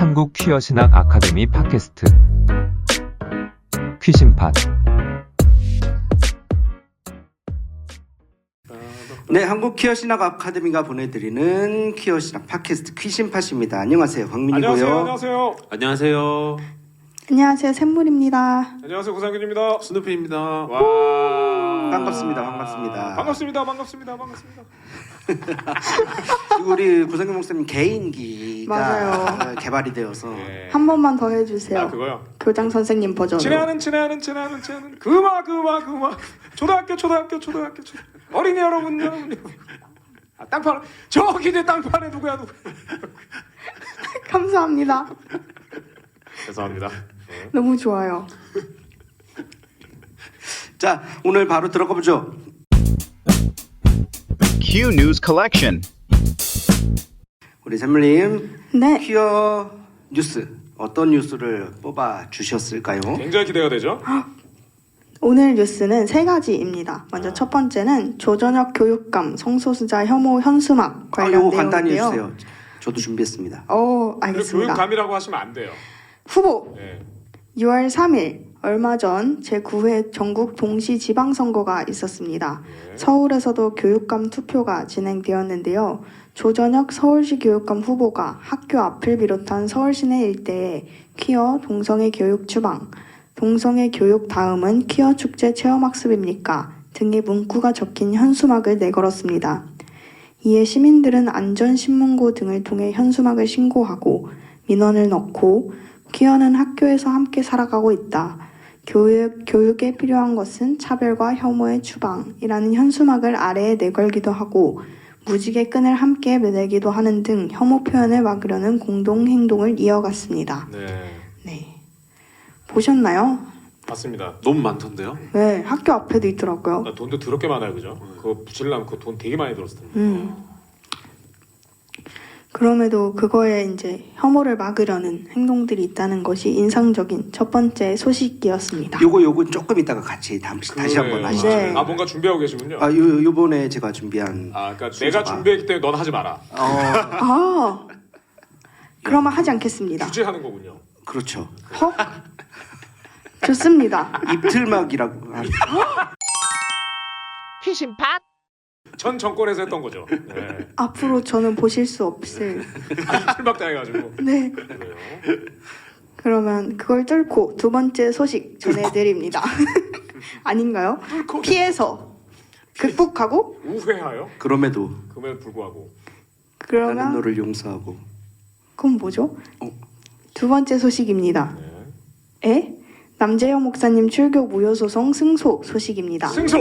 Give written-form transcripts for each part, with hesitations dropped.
한국 퀴어 신학 아카데미 팟캐스트 퀴신팟. 네, 한국 퀴어 신학 아카데미가 보내드리는 퀴어 신학 팟캐스트 퀴신팟입니다. 안녕하세요, 황민이고요. 안녕하세요. 안녕하세요. 안녕하세요, 샘물입니다. 안녕하세요, 고상균입니다. 스누피입니다. 와. 반갑습니다. 반갑습니다. 반갑습니다. 그리고 우리 구성규 목사님 개인기가 맞아요. 개발이 되어서 네. 한 번만 더 해주세요. 아, 그거요. 교장 선생님 버전으로. 친애하는 그마 초등학교 어린이 여러분. 아, 땅판 저기 내 땅판에 누구야. 감사합니다. 죄송합니다. 너무 좋아요. 자, 오늘 바로 들어가 보죠. Q News Collection. 우리 샘물님 네, 퀴어 뉴스 어떤 뉴스를 뽑아 주셨을까요? 굉장히 기대가 되죠. 오늘 뉴스는 세 가지입니다. 먼저 첫 번째는 조전혁 교육감 성소수자 혐오 현수막 관련 요거 간단히 내용인데요. 해주세요. 저도 준비했습니다. 그리고 알겠습니다. 교육감이라고 하시면 안 돼요. 후보 네. 6월 3일 얼마 전 제9회 전국 동시 지방선거가 있었습니다. 네. 서울에서도 교육감 투표가 진행되었는데요. 조전혁 서울시 교육감 후보가 학교 앞을 비롯한 서울 시내 일대에 퀴어 동성애 교육 추방, 동성애 교육 다음은 퀴어 축제 체험학습입니까? 등의 문구가 적힌 현수막을 내걸었습니다. 이에 시민들은 안전신문고 등을 통해 현수막을 신고하고 민원을 넣고 퀴어는 학교에서 함께 살아가고 있다. 교육에 필요한 것은 차별과 혐오의 추방이라는 현수막을 아래에 내걸기도 하고 무지개 끈을 함께 매달기도 하는 등 혐오 표현을 막으려는 공동 행동을 이어갔습니다. 네. 네. 보셨나요? 맞습니다. 너무 많던데요? 네, 학교 앞에도 있더라고요. 나 돈도 더럽게 많아요, 그죠? 그거 붙이려면 그 돈 되게 많이 들었을 텐데. 그럼에도 그거에 이제 혐오를 막으려는 행동들이 있다는 것이 인상적인 첫 번째 소식이었습니다. 요거 조금 이따가 같이 다시 한번 하시죠. 네. 아, 뭔가 준비하고 계시군요. 요번에 제가 준비한 그러니까 순서가- 내가 준비했기 때문에 넌 하지 마라. 아, 그러면 하지 않겠습니다. 규제하는 거군요. 그렇죠. 헉? 좋습니다. 입틀막이라고 하는 전 정권에서 했던 거죠. 네. 앞으로 저는 보실 수 없을. 풀막 당해가지고. 네. 그래요. 그러면 그걸 뚫고 두 번째 소식 전해드립니다. 아닌가요? 피해서 극복하고 우회하여 그럼에도 금에도 불구하고. 나는 그러면 너를 용서하고 그건 뭐죠? 어. 두 번째 소식입니다. 네. 에? 남재영 목사님 출교 무효 소송 승소 소식입니다. 승소.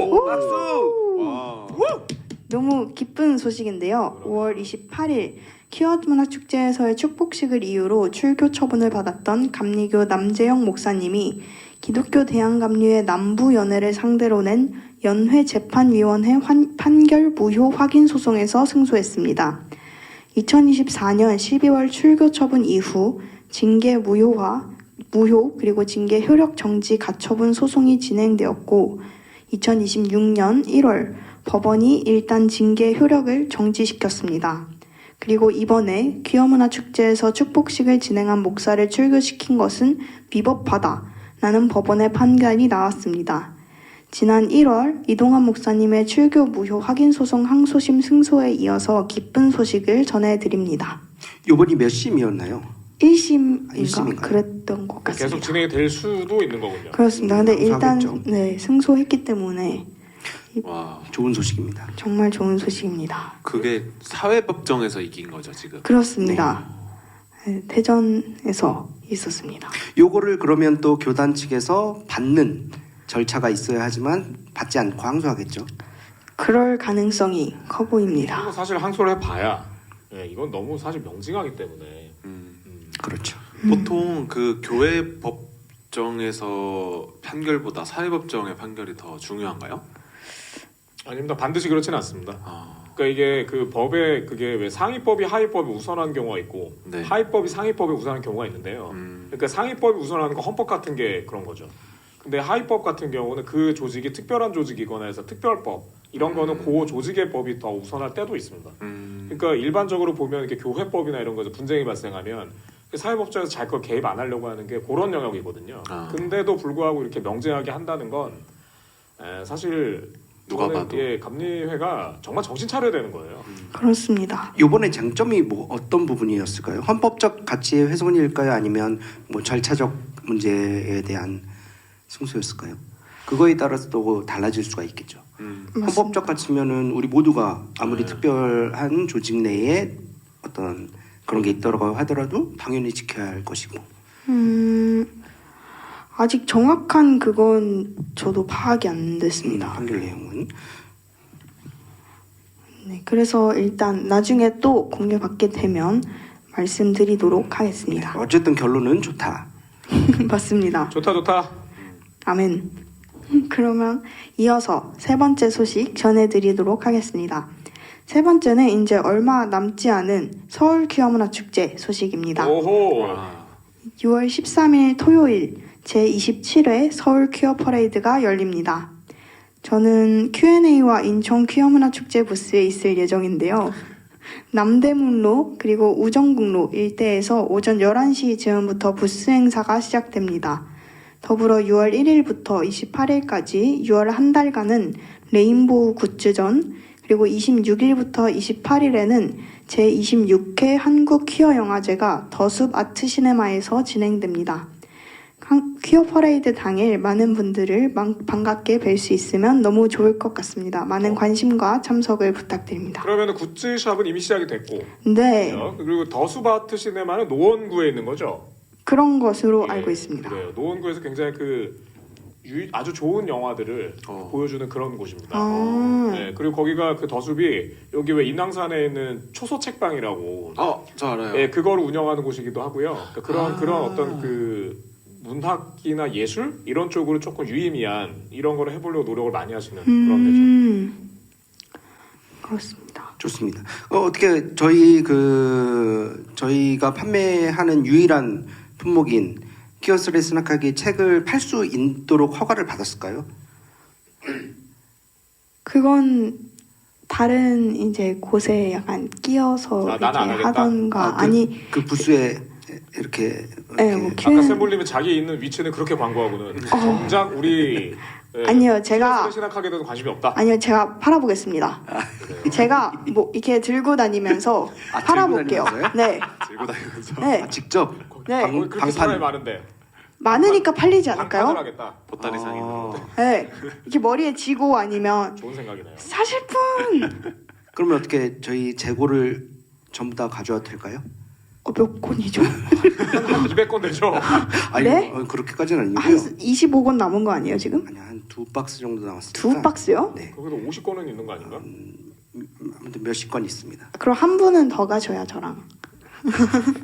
너무 기쁜 소식인데요. 5월 28일 퀴어 문화축제에서의 축복식을 이유로 출교 처분을 받았던 감리교 남재영 목사님이 기독교 대한감리회 남부연회를 상대로 낸 연회재판위원회 판결 무효 확인 소송에서 승소했습니다. 2024년 12월 출교 처분 이후 징계 무효 그리고 징계 효력 정지 가처분 소송이 진행되었고 2026년 1월 법원이 일단 징계 효력을 정지시켰습니다. 그리고 이번에 퀴어문화축제에서 축복식을 진행한 목사를 출교시킨 것은 위법하다라는 법원의 판결이 나왔습니다. 지난 1월 이동환 목사님의 출교 무효 확인 소송 항소심 승소에 이어서 기쁜 소식을 전해드립니다. 요번이 몇 심이었나요? 1심인가? 일심인가요? 그랬던 것 같습니다. 계속 진행이 될 수도 있는 거군요. 그렇습니다. 근데 일단 항소하겠죠. 네, 승소했기 때문에 와, 좋은 소식입니다. 정말 좋은 소식입니다. 그게 사회법정에서 이긴 거죠 지금. 그렇습니다. 네, 대전에서 있었습니다. 요거를 그러면 또 교단 측에서 받는 절차가 있어야 하지만 받지 않고 항소하겠죠. 그럴 가능성이 커 보입니다. 그리고 사실 항소를 해봐야 이건 너무 사실 명징하기 때문에 그렇죠. 보통 그 교회 법정에서 판결보다 사회법정의 판결이 더 중요한가요? 아닙니다. 반드시 그렇지는 않습니다. 아, 그러니까 이게 그 법에 그게 왜 상위법이 하위법이 우선하는 경우가 있고 네. 하위법이 상위법이 우선하는 경우가 있는데요. 그러니까 상위법이 우선하는 거 헌법 같은 게 그런 거죠. 근데 하위법 같은 경우는 그 조직이 특별한 조직이거나 해서 특별법 이런 거는 그 조직의 법이 더 우선할 때도 있습니다. 그러니까 일반적으로 보면 이렇게 교회법이나 이런 거에서 분쟁이 발생하면 사회법정에서 잘 걸 개입 안 하려고 하는 게 그런 영역이거든요. 아. 근데도 불구하고 이렇게 명제하게 한다는 건 사실 누가 저는, 봐도. 예, 감리회가 정말 정신 차려야 되는 거예요. 그렇습니다. 이번에 장점이 뭐 어떤 부분이었을까요? 헌법적 가치의 훼손일까요? 아니면 뭐 절차적 문제에 대한 승소였을까요? 그거에 따라서 또 달라질 수가 있겠죠. 헌법적 가치면은 우리 모두가 아무리 네. 특별한 조직 내에 어떤 그런 게 있더라고 하더라도 당연히 지켜야 할 것이고. 아직 정확한 그건 저도 파악이 안 됐습니다. 판결 내용은 네, 그래서 일단 나중에 또 공개받게 되면 말씀드리도록 하겠습니다. 어쨌든 결론은 좋다. 맞습니다. 좋다. 아멘. 그러면 이어서 세 번째 소식 전해드리도록 하겠습니다. 세 번째는 이제 얼마 남지 않은 서울 퀴어문화축제 소식입니다. 오호. 와. 6월 13일 토요일 제27회 서울 퀴어 퍼레이드가 열립니다. 저는 Q&A와 인천 퀴어문화축제 부스에 있을 예정인데요. 남대문로 그리고 우정국로 일대에서 오전 11시 즈음부터 부스 행사가 시작됩니다. 더불어 6월 1일부터 28일까지 6월 한 달간은 레인보우 굿즈전, 그리고 26일부터 28일에는 제26회 한국 퀴어 영화제가 더숲 아트시네마에서 진행됩니다. 퀴어 퍼레이드 당일 많은 분들을 반갑게 뵐 수 있으면 너무 좋을 것 같습니다. 많은 관심과 참석을 부탁드립니다. 그러면 굿즈샵은 이미 시작이 됐고, 네, 그리고 더수바트 시네마는 노원구에 있는 거죠. 그런 것으로 예, 알고 있습니다. 그래요. 노원구에서 굉장히 아주 좋은 영화들을 보여주는 그런 곳입니다. 네, 그리고 거기가 그 더숲이 여기 왜 인왕산에 있는 초소 책방이라고, 저 알아요. 예, 그걸 운영하는 곳이기도 하고요. 그러니까 그런 어떤 그 문학이나 예술 이런 쪽으로 조금 유의미한 이런 거를 해보려고 노력을 많이 하시는 그런 데죠. 그렇습니다. 좋습니다. 어떻게 저희가 판매하는 유일한 품목인 키어스레 스나카기 책을 팔 수 있도록 허가를 받았을까요? 그건 다른 이제 곳에 약간 끼어서 아, 이렇게 나는 안 하겠다? 하던가 아니 그 부스에 이렇게 네, 뭐 아까 샘볼님은 자기 있는 위치는 그렇게 광고하고는 정작 우리 아니요, 제가 신학하게 되는 관심이 없다. 아니요, 제가 팔아보겠습니다. 제가 뭐 이렇게 들고 다니면서 팔아볼게요. 들고 다니면서요? 네, 들고 다니면서 네, 직접 네. 거기 그렇게 사람이 많은데 많으니까 팔리지 방판을 않을까요? 하겠다. 보따리 상이면 네, 이렇게 머리에 쥐고 아니면 좋은 생각이네요. 사실 분 그러면 어떻게 저희 재고를 전부 다 가져와도 될까요? 몇 권이죠? 한 200건 되죠. 아니 네? 그렇게까지는 한 아니고요. 25권 남은 거 아니에요 지금? 아니 한 2박스 정도 남았습니다. 두 박스요? 네. 거기도 50건은 있는 거 아닌가? 아무튼 몇십 건 있습니다. 그럼 한 분은 더 가져야 저랑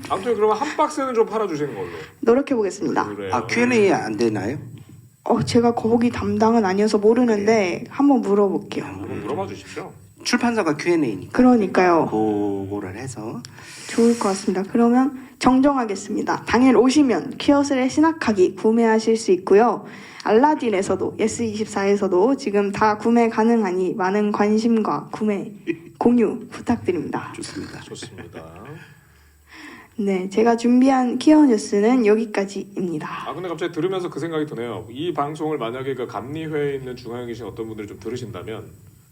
아무튼 그러면 한 박스는 좀 팔아주시는 걸로. 노력해 보겠습니다. 그래요. 아 Q&A 안 되나요? 제가 거기 담당은 아니어서 모르는데 한번 물어볼게요. 한번 물어봐 주십시오. 출판사가 Q&A니까 그러니까요. 그거를 해서 좋을 것 같습니다. 그러면 정정하겠습니다. 당일 오시면 퀴어스레 신학하기 구매하실 수 있고요. 알라딘에서도 예스24에서도 지금 다 구매 가능하니 많은 관심과 구매 공유 부탁드립니다. 좋습니다. 좋습니다. 네, 제가 준비한 퀴어 뉴스는 여기까지입니다. 아 근데 갑자기 들으면서 그 생각이 드네요. 이 방송을 만약에 그 감리회에 있는 중앙에 계신 어떤 분들이 좀 들으신다면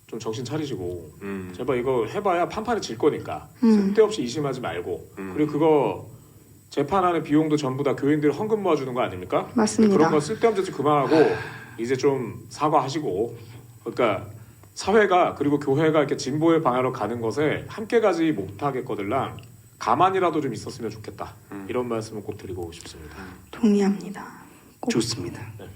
좀 정신 차리시고 제발 이거 해봐야 판판에 질 거니까 쓸데없이 의심하지 말고 그리고 그거 재판하는 비용도 전부 다 교인들이 헌금 모아주는 거 아닙니까? 맞습니다. 그런 거 쓸데없는 짓 그만하고 이제 좀 사과하시고 그러니까 사회가 그리고 교회가 이렇게 진보의 방향으로 가는 것에 함께 가지 못하겠거들랑 가만이라도 좀 있었으면 좋겠다. 이런 말씀을 꼭 드리고 싶습니다. 동의합니다. 꼭. 좋습니다. 네.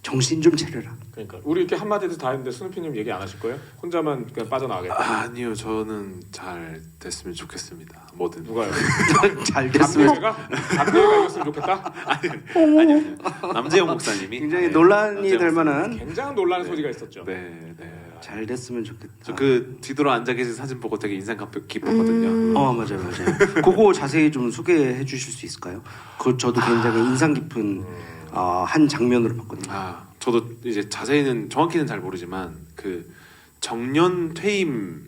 정신 좀 차려라. 그러니까 우리 이렇게 한마디도 다 했는데 스누피님 얘기 안 하실 거예요? 혼자만 그냥 빠져나가겠다. 아니요, 저는 잘 됐으면 좋겠습니다. 뭐든. 누가요? 잘 됐으면 감리회가 이겼으면 좋겠다? 아니요, 남재영 목사님이 굉장히 네, 논란이 남재영 될 목사님. 만한 굉장한 논란의 소지가 있었죠. 네, 네. 잘 됐으면 좋겠다. 저 그 뒤돌아 앉아 계신 사진 보고 되게 인상 깊었거든요. 맞아요. 그거 자세히 좀 소개해 주실 수 있을까요? 그 저도 굉장히 인상 깊은 한 장면으로 봤거든요. 저도 이제 자세히는 정확히는 잘 모르지만 그 정년 퇴임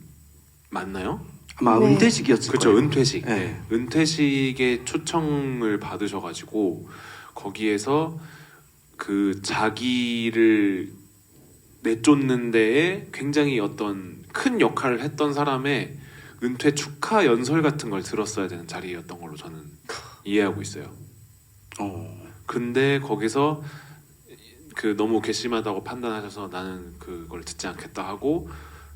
맞나요? 아마 네. 은퇴식이었을 그렇죠. 거예요. 은퇴식. 네. 네. 은퇴식에 초청을 받으셔가지고 거기에서 그 자기를 내쫓는 데에 굉장히 어떤 큰 역할을 했던 사람의 은퇴 축하 연설 같은 걸 들었어야 되는 자리였던 걸로 저는 이해하고 있어요. 근데 거기서 그 너무 괘씸하다고 판단하셔서 나는 그걸 듣지 않겠다 하고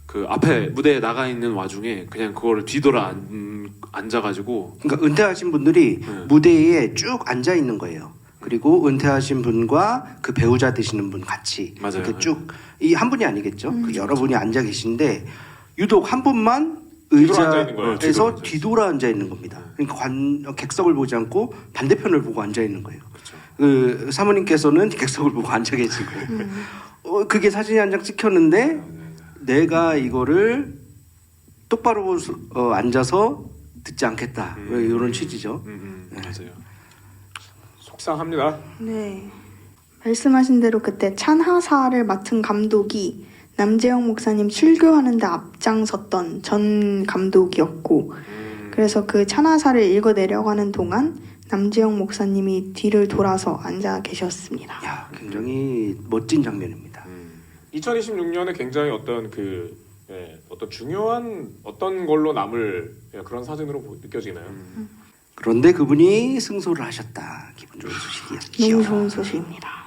그 앞에 무대에 나가 있는 와중에 그냥 그거를 뒤돌아 앉아가지고 그러니까 은퇴하신 분들이 네. 무대에 쭉 앉아 있는 거예요. 그리고 은퇴하신 분과 그 배우자 되시는 분 같이 맞아요. 이렇게 쭉 이 한 분이 아니겠죠. 그 여러 분이 앉아 계신데 유독 한 분만 뒤돌아 앉아 있는 거예요. 의자에서 뒤돌아 뒤돌아 앉아 있는 겁니다. 그러니까 객석을 보지 않고 반대편을 보고 앉아 있는 거예요. 그렇죠. 그 사모님께서는 객석을 보고 앉아 계시고 그게 사진이 한 장 찍혔는데 내가 이거를 똑바로 앉아서 듣지 않겠다 이런 취지죠. 맞아요. 속상합니다. 네. 말씀하신 대로 그때 찬하사를 맡은 감독이 남재영 목사님 출교하는데 앞장섰던 전 감독이었고 그래서 그 찬하사를 읽어 내려가는 동안 남재영 목사님이 뒤를 돌아서 앉아 계셨습니다. 야, 굉장히 멋진 장면입니다. 2026년에 굉장히 어떤 어떤 중요한 어떤 걸로 남을 그런 사진으로 느껴지나요? 그런데 그분이 승소를 하셨다. 기분 좋은 소식이었죠. 너무 좋은 소식입니다.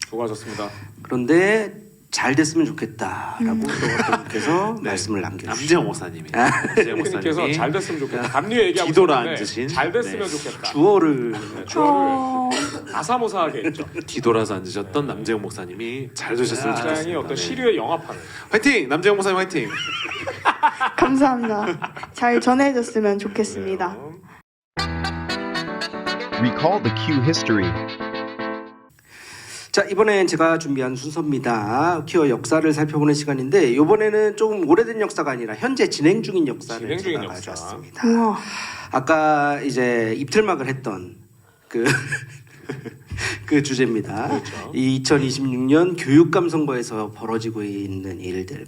수고하셨습니다. 그런데 잘 됐으면 좋겠다라고 또 어떤 분께서 말씀을 남겨주셨죠. 남재영 목사님이. 남재영 님께서 목사님이 잘 됐으면 좋겠다. 감리 얘기하고 뒤돌아 있었는데 앉으신. 잘 됐으면 네. 좋겠다. 주어를 네, 주어를 아사모사하게 했죠. 뒤돌아서 앉으셨던 남재영 목사님이 잘 되셨으면 굉장히 좋겠습니다. 어떤 네. 시류에 영합하는. 화이팅! 남재영 목사님 화이팅! 감사합니다. 잘 전해졌으면 좋겠습니다. Recall the Q history. 자, 이번엔 제가 준비한 순서입니다. 퀴어 역사를 살펴보는 시간인데 이번에는 조금 오래된 역사가 아니라 현재 진행 중인 역사를 진행 중인 제가 역사. 가져왔습니다. 우와. 아까 이제 입틀막을 했던 그 그 주제입니다. 그렇죠. 2026년 교육감 선거에서 벌어졌던 일들.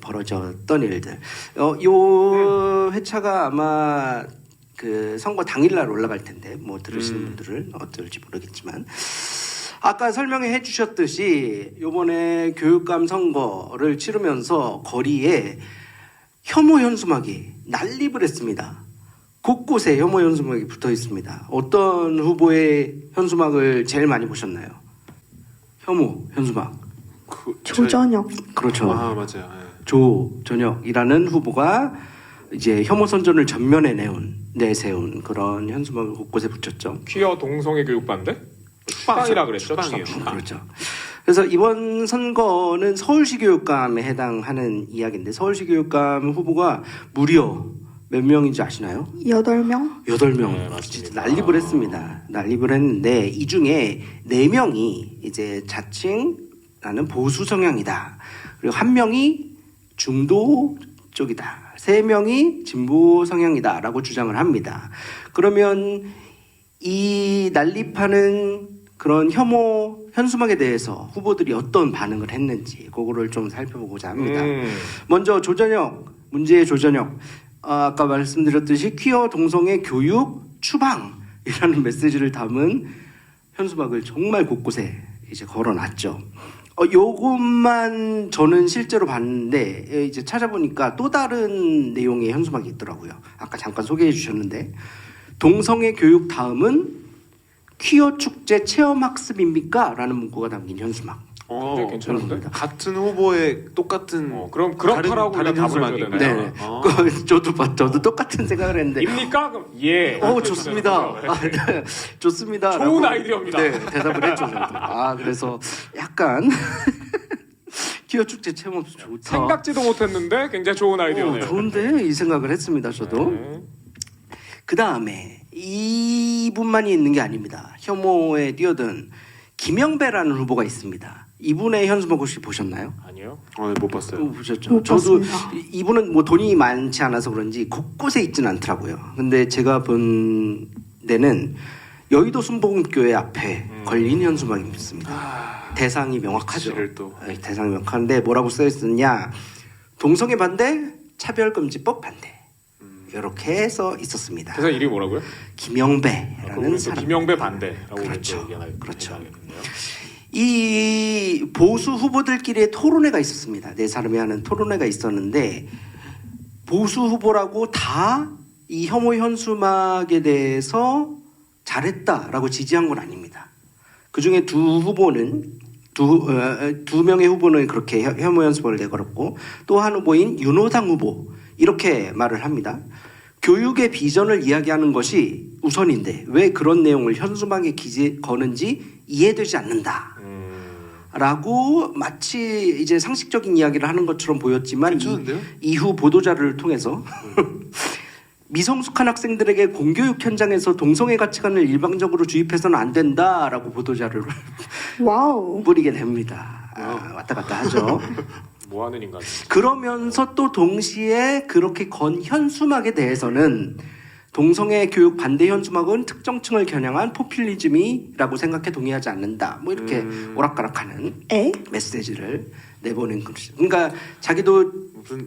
요 회차가 아마 그 선거 당일날 올라갈 텐데 뭐 들으시는 분들은 어떨지 모르겠지만 아까 설명해 주셨듯이 요번에 교육감 선거를 치르면서 거리에 혐오 현수막이 난립을 했습니다. 곳곳에 혐오 현수막이 붙어 있습니다. 어떤 후보의 현수막을 제일 많이 보셨나요? 혐오 현수막. 조전혁. 그렇죠. 아 맞아요. 네. 조전혁이라는 후보가 이제 혐오 선전을 전면에 내세운 그런 현수막을 곳곳에 붙였죠. 퀴어 동성애 교육반대? 축방이라 그랬죠. 축방이요. 축방. 그렇죠. 그래서 이번 선거는 서울시 교육감에 해당하는 이야기인데 서울시 교육감 후보가 무려 몇 명인지 아시나요? 8명? 8명. 네, 맞습니다. 난립을 했습니다. 난립을 했는데 이 중에 4명이 이제 자칭 나는 보수 성향이다. 그리고 1명이 중도 쪽이다. 3명이 진보 성향이다라고 주장을 합니다. 그러면 이 난립하는 그런 혐오 현수막에 대해서 후보들이 어떤 반응을 했는지 그거를 좀 살펴보고자 합니다. 먼저 조전혁, 문제의 조전혁. 아까 말씀드렸듯이 퀴어 동성애 교육 추방이라는 메시지를 담은 현수막을 정말 곳곳에 이제 걸어놨죠. 요것만 저는 실제로 봤는데 이제 찾아보니까 또 다른 내용의 현수막이 있더라고요. 아까 잠깐 소개해 주셨는데 동성애 교육 다음은 퀴어 축제 체험 학습입니까? 라는 문구가 담긴 현수막. 굉장히 괜찮은데? 현수막입니다. 같은 후보의 똑같은 그럼 그렇다라고 다른 답을 해줘야 현수막인가요? 되나요? 네. 어. 저도 똑같은 생각을 했는데 입니까? 그럼 예. 좋습니다. 네, 좋습니다. 좋은 라고, 아이디어입니다. 네, 대답을 했죠. 저도. 그래서 약간 퀴어 축제 체험 학습 좋다. 생각지도 못했는데 굉장히 좋은 아이디어네요. 좋은데 이 생각을 했습니다. 저도. 네. 그 다음에 이분만이 있는 게 아닙니다. 혐오에 뛰어든 김영배라는 후보가 있습니다. 이분의 현수막 혹시 보셨나요? 아니요. 못 봤어요. 보셨죠? 못 저도 봤습니다. 이분은 뭐 돈이 많지 않아서 그런지 곳곳에 있지는 않더라고요. 근데 제가 본 데는 여의도 순복음교회 앞에 걸린 현수막이 있습니다. 대상이 명확하죠. 사실을 또. 네, 대상이 명확한데 뭐라고 써 있었냐? 동성애 반대, 차별금지법 반대. 이렇게 써 있었습니다. 대사 이름이 뭐라고요? 김영배라는 우리 또 사람. 김영배 반대라고 그렇죠. 얘기하겠네요. 그렇죠. 이 보수 후보들끼리의 토론회가 있었습니다. 네 사람이 하는 토론회가 있었는데 보수 후보라고 다 이 혐오 현수막에 대해서 잘했다라고 지지한 건 아닙니다. 그 중에 두 명의 후보는 그렇게 혐오 현수막을 내걸었고 또 한 후보인 윤호상 후보 이렇게 말을 합니다. 교육의 비전을 이야기하는 것이 우선인데 왜 그런 내용을 현수막에 거는지 이해되지 않는다. 라고 마치 이제 상식적인 이야기를 하는 것처럼 보였지만 괜찮은데요? 이후 보도자료를 통해서 미성숙한 학생들에게 공교육 현장에서 동성애 가치관을 일방적으로 주입해서는 안 된다라고 보도자료를 와우. 뿌리게 됩니다. 왔다 갔다 하죠. 뭐 하는 인간? 그러면서 또 동시에 그렇게 건 현수막에 대해서는 동성애 교육 반대 현수막은 특정층을 겨냥한 포퓰리즘이라고 생각해 동의하지 않는다. 뭐 이렇게 오락가락하는 에? 메시지를 내보낸 것이죠. 그러니까 자기도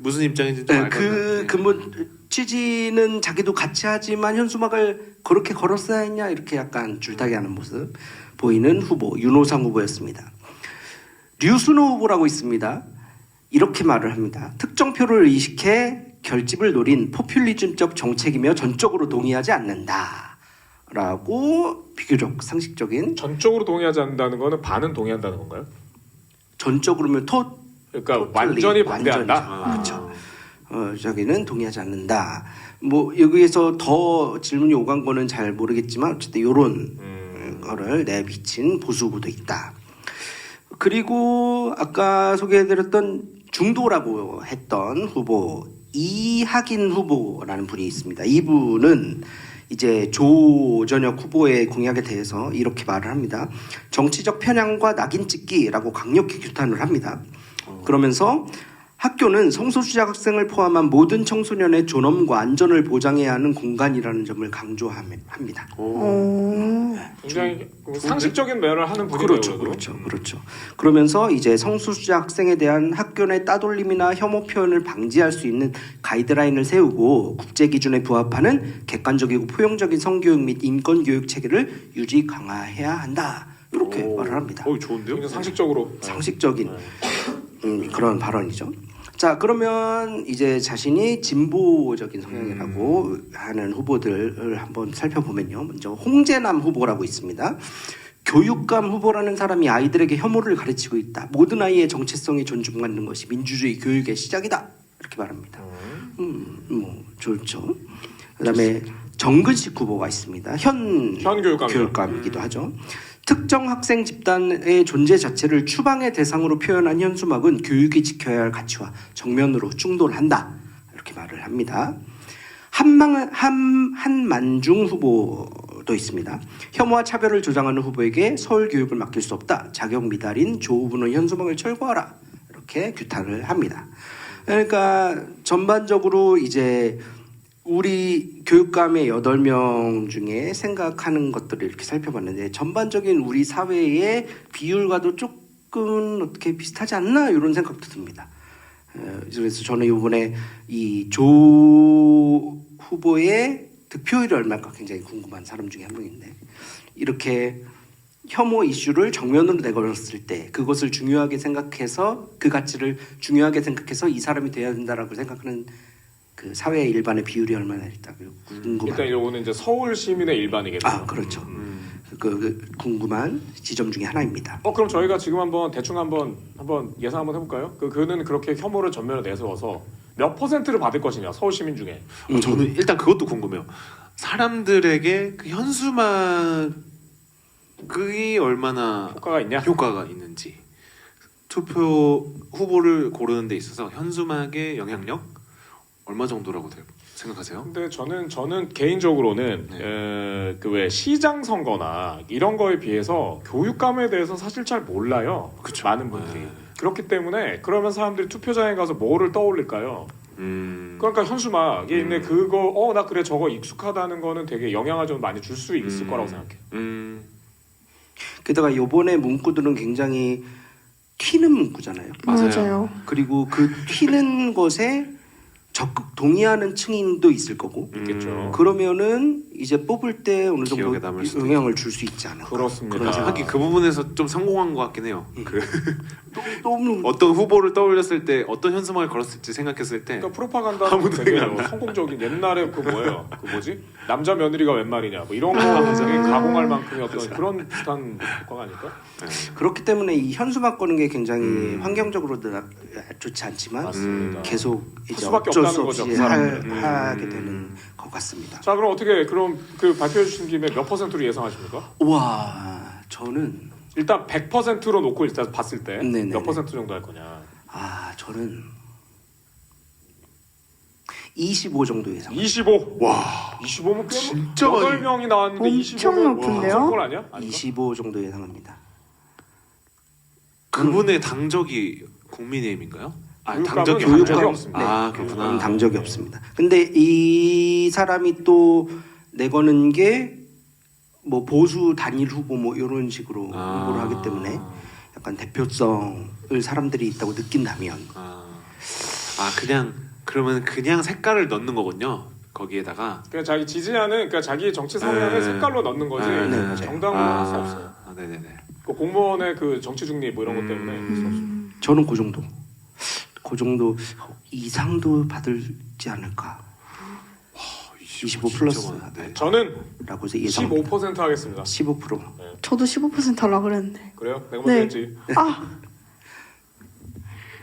무슨 입장인지 좀 알 것 같아요. 취지는 자기도 같이 하지만 현수막을 그렇게 걸었어야 했냐 이렇게 약간 줄타기하는 모습 보이는 후보 윤호상 후보였습니다. 류순호 후보라고 있습니다. 이렇게 말을 합니다. 특정 표를 의식해 결집을 노린 포퓰리즘적 정책이며 전적으로 동의하지 않는다라고 비교적 상식적인 전적으로 동의하지 않는다는 거는 반은 동의한다는 건가요? 전적으로면 그러니까 완전히 반대한다. 그렇죠. 자기는 동의하지 않는다. 뭐 여기에서 더 질문이 오간 거는 잘 모르겠지만 어쨌든 이런 거를 내비친 보수 후보도 있다. 그리고 아까 소개해드렸던 중도라고 했던 후보 이학인 후보라는 분이 있습니다. 이분은 이제 조전혁 후보의 공약에 대해서 이렇게 말을 합니다. 정치적 편향과 낙인 찍기라고 강력히 규탄을 합니다. 그러면서 학교는 성소수자 학생을 포함한 모든 청소년의 존엄과 안전을 보장해야 하는 공간이라는 점을 강조합니다. 굉장히 상식적인 매를 하는 분이네요. 그렇죠. 그러면서 이제 성소수자 학생에 대한 학교 내 따돌림이나 혐오 표현을 방지할 수 있는 가이드라인을 세우고 국제 기준에 부합하는 객관적이고 포용적인 성교육 및 인권 교육 체계를 유지 강화해야 한다. 이렇게 말을 합니다. 좋은데요? 굉장히 상식적으로. 상식적인 그런 발언이죠. 자, 그러면 이제 자신이 진보적인 성향이라고 하는 후보들을 한번 살펴보면요. 먼저 홍재남 후보라고 있습니다. 교육감 후보라는 사람이 아이들에게 혐오를 가르치고 있다. 모든 아이의 정체성이 존중받는 것이 민주주의 교육의 시작이다. 이렇게 말합니다. 뭐 좋죠. 그다음에 정근식 후보가 있습니다. 현 교육감이기도 하죠. 특정 학생 집단의 존재 자체를 추방의 대상으로 표현한 현수막은 교육이 지켜야 할 가치와 정면으로 충돌한다. 이렇게 말을 합니다. 한만중 후보도 있습니다. 혐오와 차별을 조장하는 후보에게 서울 교육을 맡길 수 없다. 자격 미달인 조 후보는 현수막을 철거하라. 이렇게 규탄을 합니다. 그러니까 전반적으로 이제 우리 교육감의 8명 중에 생각하는 것들을 이렇게 살펴봤는데 전반적인 우리 사회의 비율과도 조금 어떻게 비슷하지 않나 이런 생각도 듭니다. 그래서 저는 이번에 이 조 후보의 득표율이 얼마일까 굉장히 궁금한 사람 중에 한 명인데 이렇게 혐오 이슈를 정면으로 내걸었을 때 그것을 중요하게 생각해서 그 가치를 중요하게 생각해서 이 사람이 돼야 된다라고 생각하는 그 사회 일반의 비율이 얼마나 있다고 궁금한. 일단 이거는 이제 서울 시민의 일반이겠네요. 그렇죠. 그 궁금한 지점 중에 하나입니다. 그럼 저희가 지금 한번 대충 한번 예상 한번 해볼까요? 그는 그렇게 혐오를 전면에 내세워서 몇 퍼센트를 받을 것이냐 서울 시민 중에. 저는 일단 그것도 궁금해요. 사람들에게 그 현수막이 얼마나 효과가 있는지 투표 후보를 고르는 데 있어서 현수막의 영향력 얼마 정도라고 생각하세요? 근데 저는 개인적으로는 그 왜 시장 선거나 이런 거에 비해서 교육감에 대해서 사실 잘 몰라요. 그쵸. 많은 분들이. 그렇기 때문에 그러면 사람들이 투표장에 가서 뭐를 떠올릴까요? 그러니까 현수막에 있는 그거 나 그래 저거 익숙하다는 거는 되게 영향을 좀 많이 줄 수 있을 거라고 생각해요. 게다가 요번에 문구들은 굉장히 튀는 문구잖아요. 맞아요. 그리고 그 튀는 것에 적극 동의하는 층인도 있을 거고 있겠죠. 그러면은 이제 뽑을 때 어느 정도 기억에 남을 수도 영향을 줄 수 있지 않을까. 그렇습니다. 그런 생각. 하긴 그 부분에서 좀 성공한 것 같긴 해요. 그 너무 어떤 후보를 떠올렸을 때 어떤 현수막을 걸었을지 생각했을 때 그러니까 프로파간다는 아무도 되게 생각 안 나. 성공적인 옛날에 그 뭐예요? 그 뭐지? 남자 며느리가 웬 말이냐? 뭐 이런 거 아. 되게 가공할 만큼의 어떤 그런 비슷한 효과가 아닐까? 그렇기 때문에 이 현수막 거는 게 굉장히 환경적으로도 좋지 않지만 맞습니다. 계속 이제 수밖에 어쩔 없다는 수 거죠, 없이 그 사람들은. 하게 되는 것 같습니다. 자 그럼 어떻게 그럼 그 발표해 주신 김에 몇 퍼센트로 예상하십니까? 와 저는 일단 100%로 놓고 일단 봤을 때 네네네. 몇 퍼센트 정도 할 거냐? 저는 25 정도 예상. 25. 와. 25면 꽤 진짜 많이. 8명이 나왔는데 엄청 25면 높은데요? 성공 아니야? 아닌가? 25 정도 예상합니다. 그분의 당적이 국민의힘인가요? 아, 교육감은 당적이 당적이 아니라- 없습니다. 아, 그렇구나. 당적이 없습니다. 근데 이 사람이 또 내거는 게 뭐 보수 단일 후보 뭐 이런 식으로 홍보를 하기 때문에 약간 대표성을 사람들이 있다고 느낀다면 그냥 그러면 그냥 색깔을 넣는 거군요. 거기에다가 그냥 자기 지지하는 그러니까 자기 정치 성향을 네. 색깔로 넣는 거지 네. 정당으로 할 수 없어요. 네네네. 그 공무원의 그 정치 중립 뭐 이런 것 때문에 할수 없어요. 저는 그 정도 이상도 받을지 않을까. 25 플러스 저는 라고 예상. 15% 하겠습니다. 15%. 저도 15% 하려고 그랬는데. 그래요? 내가 먼저 네. 했지. 아,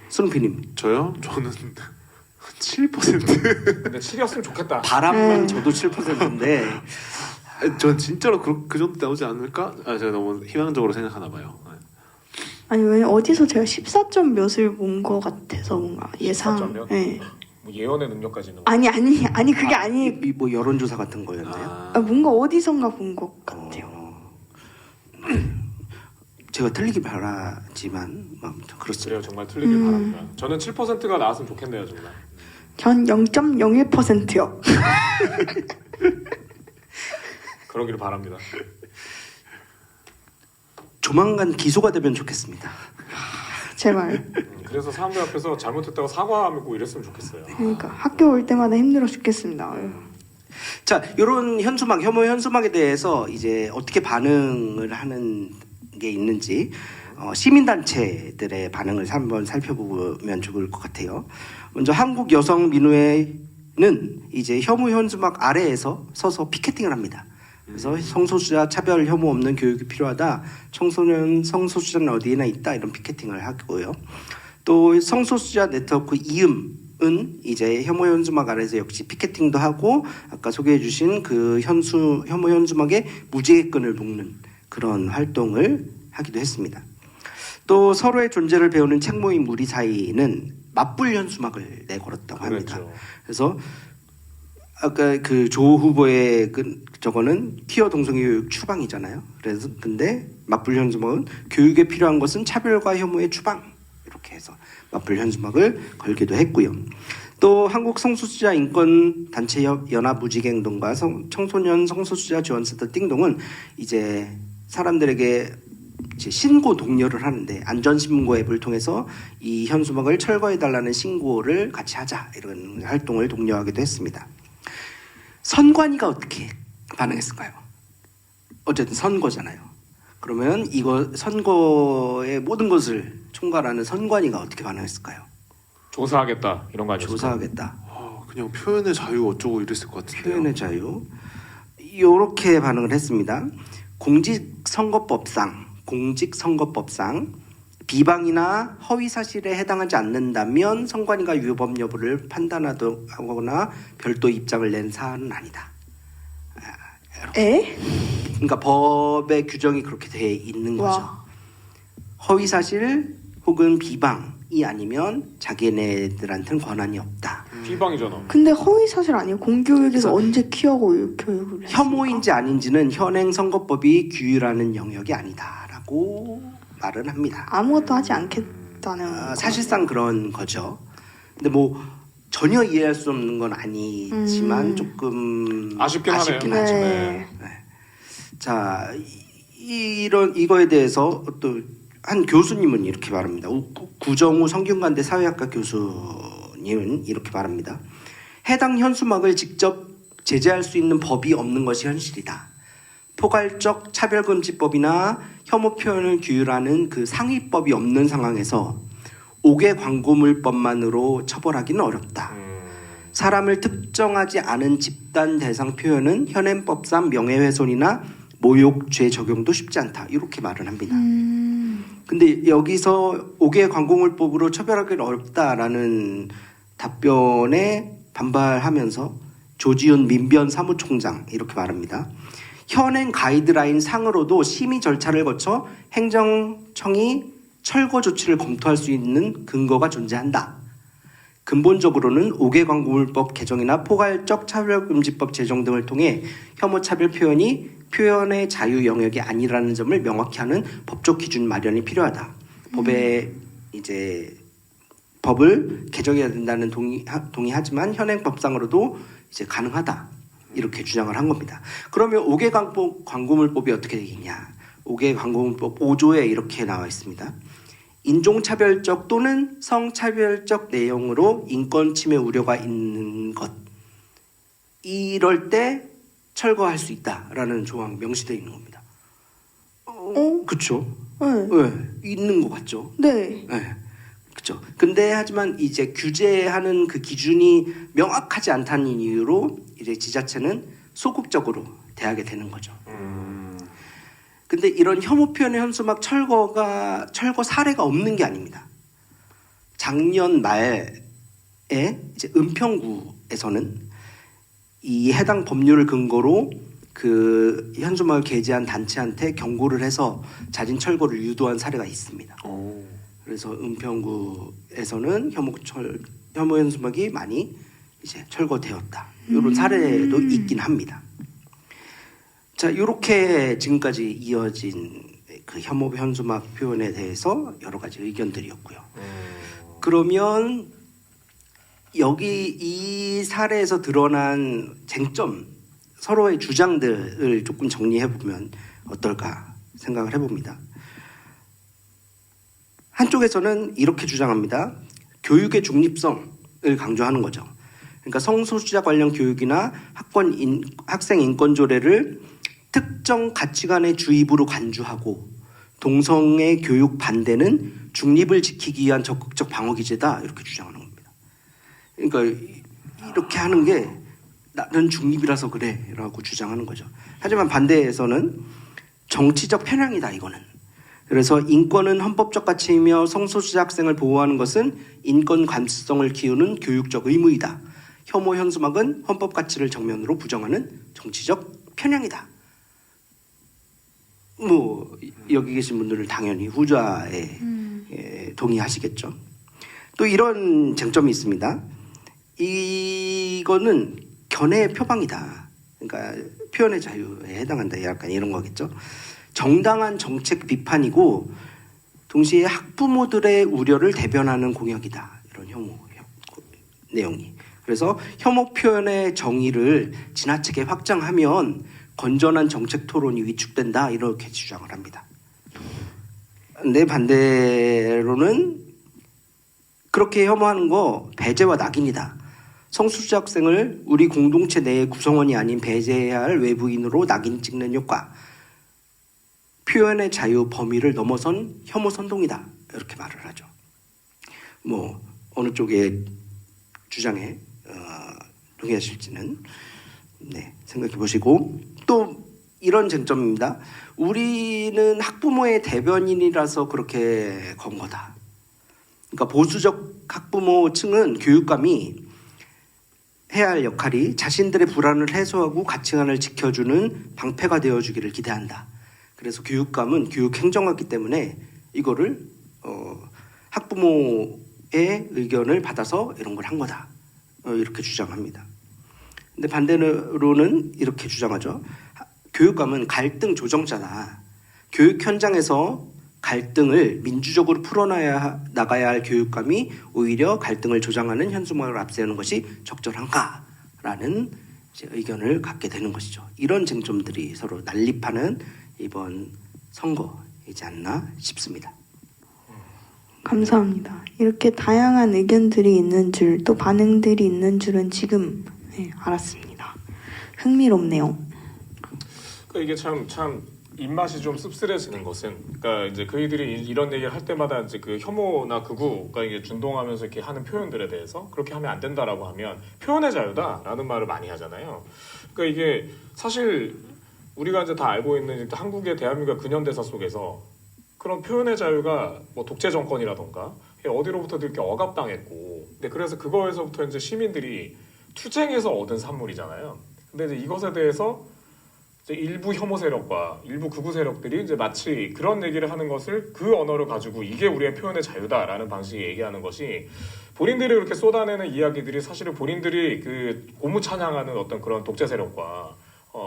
손흥민님 저요? 저는 7%. 근데 7이었으면 좋겠다. 바람은 저도 7%인데 전 진짜로 그 정도 나오지 않을까? 제가 너무 희망적으로 생각하나 봐요. 아니 왜 어디서 제가 14점 몇을 본 것 같아서 뭔가 14점 예상. 몇? 네. 뭐 예언의 능력까지 있는 거. 아니 그게 아니. 뭐 여론조사 같은 거였나요? 뭔가 어디선가 본 것 같아요. 제가 틀리길 바라지만 아무튼 그래요, 그렇습니다. 정말 틀리길 바랍니다. 저는 7%가 나왔으면 좋겠네요, 정말. 전 0.01%요. 그러기를 바랍니다. 조만간 기소가 되면 좋겠습니다. 제발. 그래서 사람들 앞에서 잘못했다고 사과하고 이랬으면 좋겠어요. 그러니까 학교 올 때마다 힘들어 죽겠습니다. 아유. 자, 이런 혐오 현수막에 대해서 이제 어떻게 반응을 하는 게 있는지 시민단체들의 반응을 한번 살펴보면 좋을 것 같아요. 먼저 한국여성민우회는 이제 혐오 현수막 아래에서 서서 피켓팅을 합니다. 그래서 성소수자 차별 혐오 없는 교육이 필요하다. 청소년 성소수자는 어디에나 있다. 이런 피켓팅을 하고요. 또 성소수자 네트워크 이음은 이제 혐오 현수막 아래에서 역시 피켓팅도 하고 아까 소개해주신 그 혐오 현수막에 무지개끈을 묶는 그런 활동을 하기도 했습니다. 또 서로의 존재를 배우는 책모임 우리 사이는 맞불 현수막을 내걸었다고 합니다. 그렇죠. 그래서 아까 그 조 후보의 저거는 퀴어 동성교육 추방이잖아요. 그래서 근데 맞불 현수막은 교육에 필요한 것은 차별과 혐오의 추방 이렇게 해서 맞불 현수막을 걸기도 했고요. 또 한국 성소수자 인권 단체 연합 무지개행동과 청소년 성소수자 지원센터 띵동은 이제 사람들에게 이제 신고 독려를 하는데 안전신고 앱을 통해서 이 현수막을 철거해달라는 신고를 같이 하자 이런 활동을 독려하기도 했습니다. 선관위가 어떻게 반응했을까요? 어쨌든 선거잖아요. 그러면 이거 선거의 모든 것을 총괄하는 선관위가 어떻게 반응했을까요? 조사하겠다 이런 거 아니었어요? 조사하겠다. 그냥 표현의 자유 어쩌고 이랬을 것 같은데요. 표현의 자유. 이렇게 반응을 했습니다. 공직선거법상 비방이나 허위 사실에 해당하지 않는다면 선관위가 위법 여부를 판단하거나 별도 입장을 낸 사안은 아니다. 에? 그러니까 법의 규정이 그렇게 돼 있는 거죠. 와. 허위 사실 혹은 비방이 아니면 자기네들한테는 권한이 없다. 비방이잖아. 근데 허위 사실 아니에요? 공교육에서 그래서 언제 퀴어고 교육을 했습니까? 혐오인지 아닌지는 현행 선거법이 규율하는 영역이 아니다라고 말은 합니다. 아무것도 하지 않겠다는 사실상 그런 거죠. 근데 뭐 전혀 이해할 수 없는 건 아니지만 조금 아쉽긴 하네요. 하죠. 네. 자, 이거에 대해서 또 한 교수님은 이렇게 말합니다. 구정우 성균관대 사회학과 교수님은 이렇게 말합니다. 해당 현수막을 직접 제재할 수 있는 법이 없는 것이 현실이다. 포괄적 차별금지법이나 혐오 표현을 규율하는 그 상위법이 없는 상황에서 5개 광고물법만으로 처벌하기는 어렵다. 사람을 특정하지 않은 집단 대상 표현은 현행법상 명예훼손이나 모욕죄 적용도 쉽지 않다. 이렇게 말을 합니다. 근데 여기서 5개 광고물법으로 처벌하기는 어렵다라는 답변에 반발하면서 조지훈 민변 사무총장 이렇게 말합니다. 현행 가이드라인 상으로도 심의 절차를 거쳐 행정청이 철거 조치를 검토할 수 있는 근거가 존재한다. 근본적으로는 5개 광고물법 개정이나 포괄적 차별금지법 제정 등을 통해 혐오차별 표현이 표현의 자유 영역이 아니라는 점을 명확히 하는 법적 기준 마련이 필요하다. 법에 이제 법을 개정해야 된다는 동의하지만 현행법상으로도 이제 가능하다. 이렇게 주장을 한 겁니다. 그러면 5개 광고물법이 어떻게 되겠냐? 5개 광고물법 5조에 이렇게 나와 있습니다. 인종차별적 또는 성차별적 내용으로 인권 침해 우려가 있는 것. 이럴 때 철거할 수 있다라는 조항 명시되어 있는 겁니다. 그렇죠? 네. 네, 있는 것 같죠? 네. 네. 그렇죠. 근데 하지만 이제 규제하는 그 기준이 명확하지 않다는 이유로 이제 지자체는 소극적으로 대하게 되는 거죠. 근데 이런 혐오 표현의 현수막 철거 사례가 없는 게 아닙니다. 작년 말에 이제 은평구에서는 이 해당 법률을 근거로 그 현수막을 게재한 단체한테 경고를 해서 자진 철거를 유도한 사례가 있습니다. 그래서 은평구에서는 혐오 현수막이 많이 이제 철거되었다. 이런 사례도 있긴 합니다. 자, 이렇게 지금까지 이어진 그 혐오 현수막 표현에 대해서 여러 가지 의견들이었고요. 그러면 여기 이 사례에서 드러난 쟁점, 서로의 주장들을 조금 정리해 보면 어떨까 생각을 해봅니다. 한쪽에서는 이렇게 주장합니다. 교육의 중립성을 강조하는 거죠. 그러니까 성소수자 관련 교육이나 학생 인권 조례를 특정 가치관의 주입으로 간주하고 동성애 교육 반대는 중립을 지키기 위한 적극적 방어 기제다 이렇게 주장하는 겁니다. 그러니까 이렇게 하는 게 나는 중립이라서 그래라고 주장하는 거죠. 하지만 반대에서는 정치적 편향이다 이거는. 그래서 인권은 헌법적 가치이며 성소수자 학생을 보호하는 것은 인권 감수성을 키우는 교육적 의무이다. 혐오 현수막은 헌법 가치를 정면으로 부정하는 정치적 편향이다. 뭐 여기 계신 분들은 당연히 후자에 동의하시겠죠. 또 이런 쟁점이 있습니다. 이거는 견해의 표방이다. 그러니까 표현의 자유에 해당한다. 약간 이런 거겠죠. 정당한 정책 비판이고 동시에 학부모들의 우려를 대변하는 공약이다. 이런 혐오 내용이. 그래서 혐오 표현의 정의를 지나치게 확장하면 건전한 정책 토론이 위축된다. 이렇게 주장을 합니다. 근데 반대로는 그렇게 혐오하는 거 배제와 낙인이다. 성소수자 학생을 우리 공동체 내의 구성원이 아닌 배제해야 할 외부인으로 낙인 찍는 효과. 표현의 자유 범위를 넘어선 혐오 선동이다. 이렇게 말을 하죠. 뭐 어느 쪽의 주장에 동의하실지는 생각해 보시고 또 이런 쟁점입니다. 우리는 학부모의 대변인이라서 그렇게 건 거다. 그러니까 보수적 학부모층은 교육감이 해야 할 역할이 자신들의 불안을 해소하고 가치관을 지켜주는 방패가 되어주기를 기대한다. 그래서 교육감은 교육 행정하기 때문에 이거를 학부모의 의견을 받아서 이런 걸 한 거다. 이렇게 주장합니다. 근데 반대로는 이렇게 주장하죠. 교육감은 갈등 조정자다. 교육 현장에서 갈등을 민주적으로 풀어나가야 할 교육감이 오히려 갈등을 조장하는 현수막을 앞세우는 것이 적절한가라는 의견을 갖게 되는 것이죠. 이런 쟁점들이 서로 난립하는 이번 선거이지 않나 싶습니다. 감사합니다. 이렇게 다양한 의견들이 있는 줄, 또 반응들이 있는 줄은 지금 알았습니다. 흥미롭네요. 그러니까 이게 참 입맛이 좀 씁쓸해지는 것은, 그러니까 이제 그이들이 이런 얘기를 할 때마다 이제 그 혐오나 극우가 이게 준동하면서 이렇게 하는 표현들에 대해서 그렇게 하면 안 된다라고 하면 표현의 자유다라는 말을 많이 하잖아요. 그러니까 이게 사실 우리가 이제 다 알고 있는 한국의 대한민국 근현대사 속에서 그런 표현의 자유가 뭐 독재 정권이라던가 어디로부터도 이렇게 억압당했고, 근데 그래서 그거에서부터 이제 시민들이 투쟁해서 얻은 산물이잖아요. 근데 이제 이것에 대해서 이제 일부 혐오 세력과 일부 극우 세력들이 이제 마치 그런 얘기를 하는 것을 그 언어를 가지고 이게 우리의 표현의 자유다라는 방식의 얘기하는 것이, 본인들이 그렇게 쏟아내는 이야기들이 사실은 본인들이 그 고무 찬양하는 어떤 그런 독재 세력과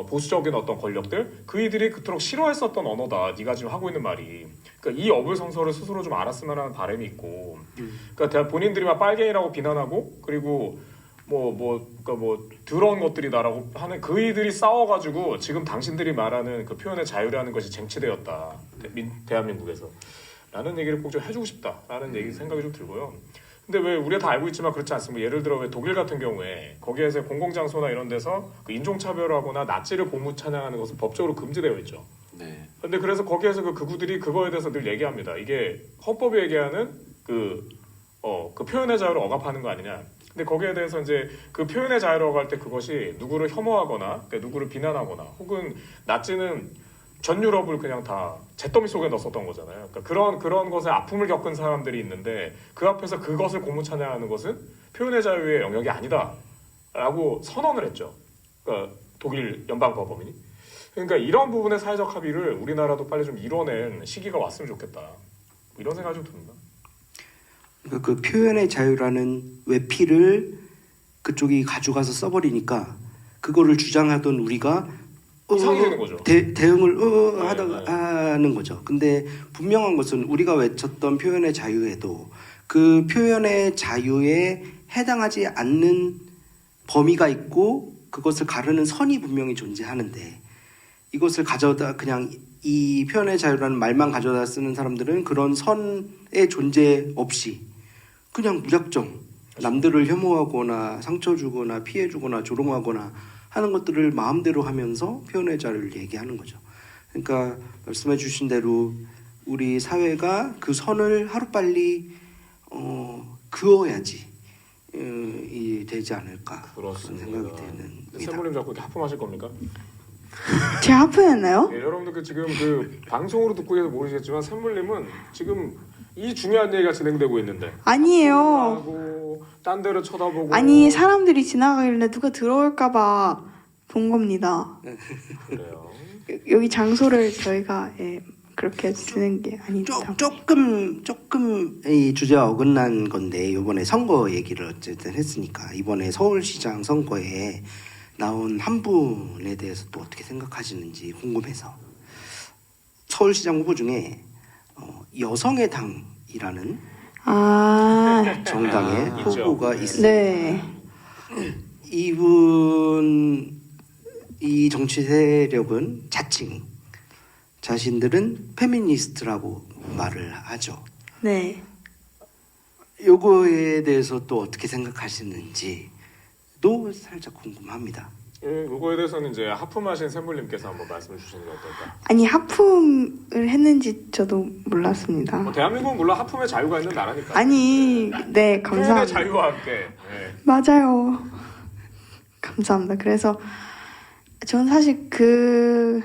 보수적인 어떤 권력들, 그이들이 그토록 싫어했었던 언어다. 네가 지금 하고 있는 말이. 그러니까 이 어불성설을 스스로 좀 알았으면 하는 바람이 있고, 그러니까 본인들이 막 빨갱이라고 비난하고, 그리고 그러니까 더러운 것들이다라고 하는 그이들이 싸워가지고 지금 당신들이 말하는 그 표현의 자유라는 것이 쟁취되었다. 대한민국에서. 라는 얘기를 꼭 좀 해주고 싶다라는 얘기 생각이 좀 들고요. 근데 왜 우리가 다 알고 있지만 그렇지 않습니까? 예를 들어 왜 독일 같은 경우에 거기에서 공공장소나 이런 데서 그 인종차별하거나 나치를 고무 찬양하는 것은 법적으로 금지되어 있죠. 네. 근데 그래서 거기에서 그 극우들이 그거에 대해서 늘 얘기합니다. 이게 헌법이 얘기하는 그 표현의 자유를 억압하는 거 아니냐. 근데 거기에 대해서 이제 그 표현의 자유를 억압할 때 그것이 누구를 혐오하거나 그러니까 누구를 비난하거나 혹은 나치는 전 유럽을 그냥 다 잿더미 속에 넣었었던 거잖아요. 그러니까 그런 것에 아픔을 겪은 사람들이 있는데 그 앞에서 그것을 고무 찬양하는 것은 표현의 자유의 영역이 아니다라고 선언을 했죠. 그러니까 독일 연방법원이. 그러니까 이런 부분의 사회적 합의를 우리나라도 빨리 좀 이뤄낸 시기가 왔으면 좋겠다. 이런 생각이 좀 듭니다. 그러니까 그 표현의 자유라는 외피를 그쪽이 가져가서 써버리니까 그거를 주장하던 우리가 이상해지는 거죠. 대응을 네. 하는 거죠. 근데 분명한 것은 우리가 외쳤던 표현의 자유에도 그 표현의 자유에 해당하지 않는 범위가 있고 그것을 가르는 선이 분명히 존재하는데, 이것을 가져다 그냥 이 표현의 자유라는 말만 가져다 쓰는 사람들은 그런 선의 존재 없이 그냥 무작정 남들을 혐오하거나 상처 주거나 피해 주거나 조롱하거나 하는 것들을 마음대로 하면서 표현의 자유를 얘기하는 거죠. 그러니까 말씀해 주신 대로 우리 사회가 그 선을 하루빨리 그어야지 되지 않을까 그런 생각이 드는. 샘물님 자꾸 이렇게 하품하실 겁니까? 제가 하품했나요? 네, 여러분들 지금 그 방송으로 듣고 계셔서 모르시겠지만 샘물님은 지금 이 중요한 얘기가 진행되고 있는데 아니에요. 하고 딴 데로 쳐다보고. 아니, 사람들이 지나가길래 누가 들어올까봐 본 겁니다. 그래요. 여기 장소를 저희가 그렇게 쓰는 게 아니죠. 조금 이 주제와 어긋난 건데, 이번에 선거 얘기를 어쨌든 했으니까 이번에 서울시장 선거에 나온 한 분에 대해서 또 어떻게 생각하시는지 궁금해서. 서울시장 후보 중에 여성의 당이라는 정당의 후보가 있습니다. 네. 이 정치 세력은 자신들은 페미니스트라고 말을 하죠. 네. 요거에 대해서 또 어떻게 생각하시는지도 살짝 궁금합니다. 이거에 대해서는 이제 하품하신 샘물님께서 한번 말씀해 주시는 게 어떨까? 아니, 하품을 했는지 저도 몰랐습니다. 대한민국은 물론 하품의 자유가 있는 나라니까. 아니, 네, 표현의 감사합니다. 자유와 함께. 네. 맞아요. 감사합니다. 그래서 저는 사실 그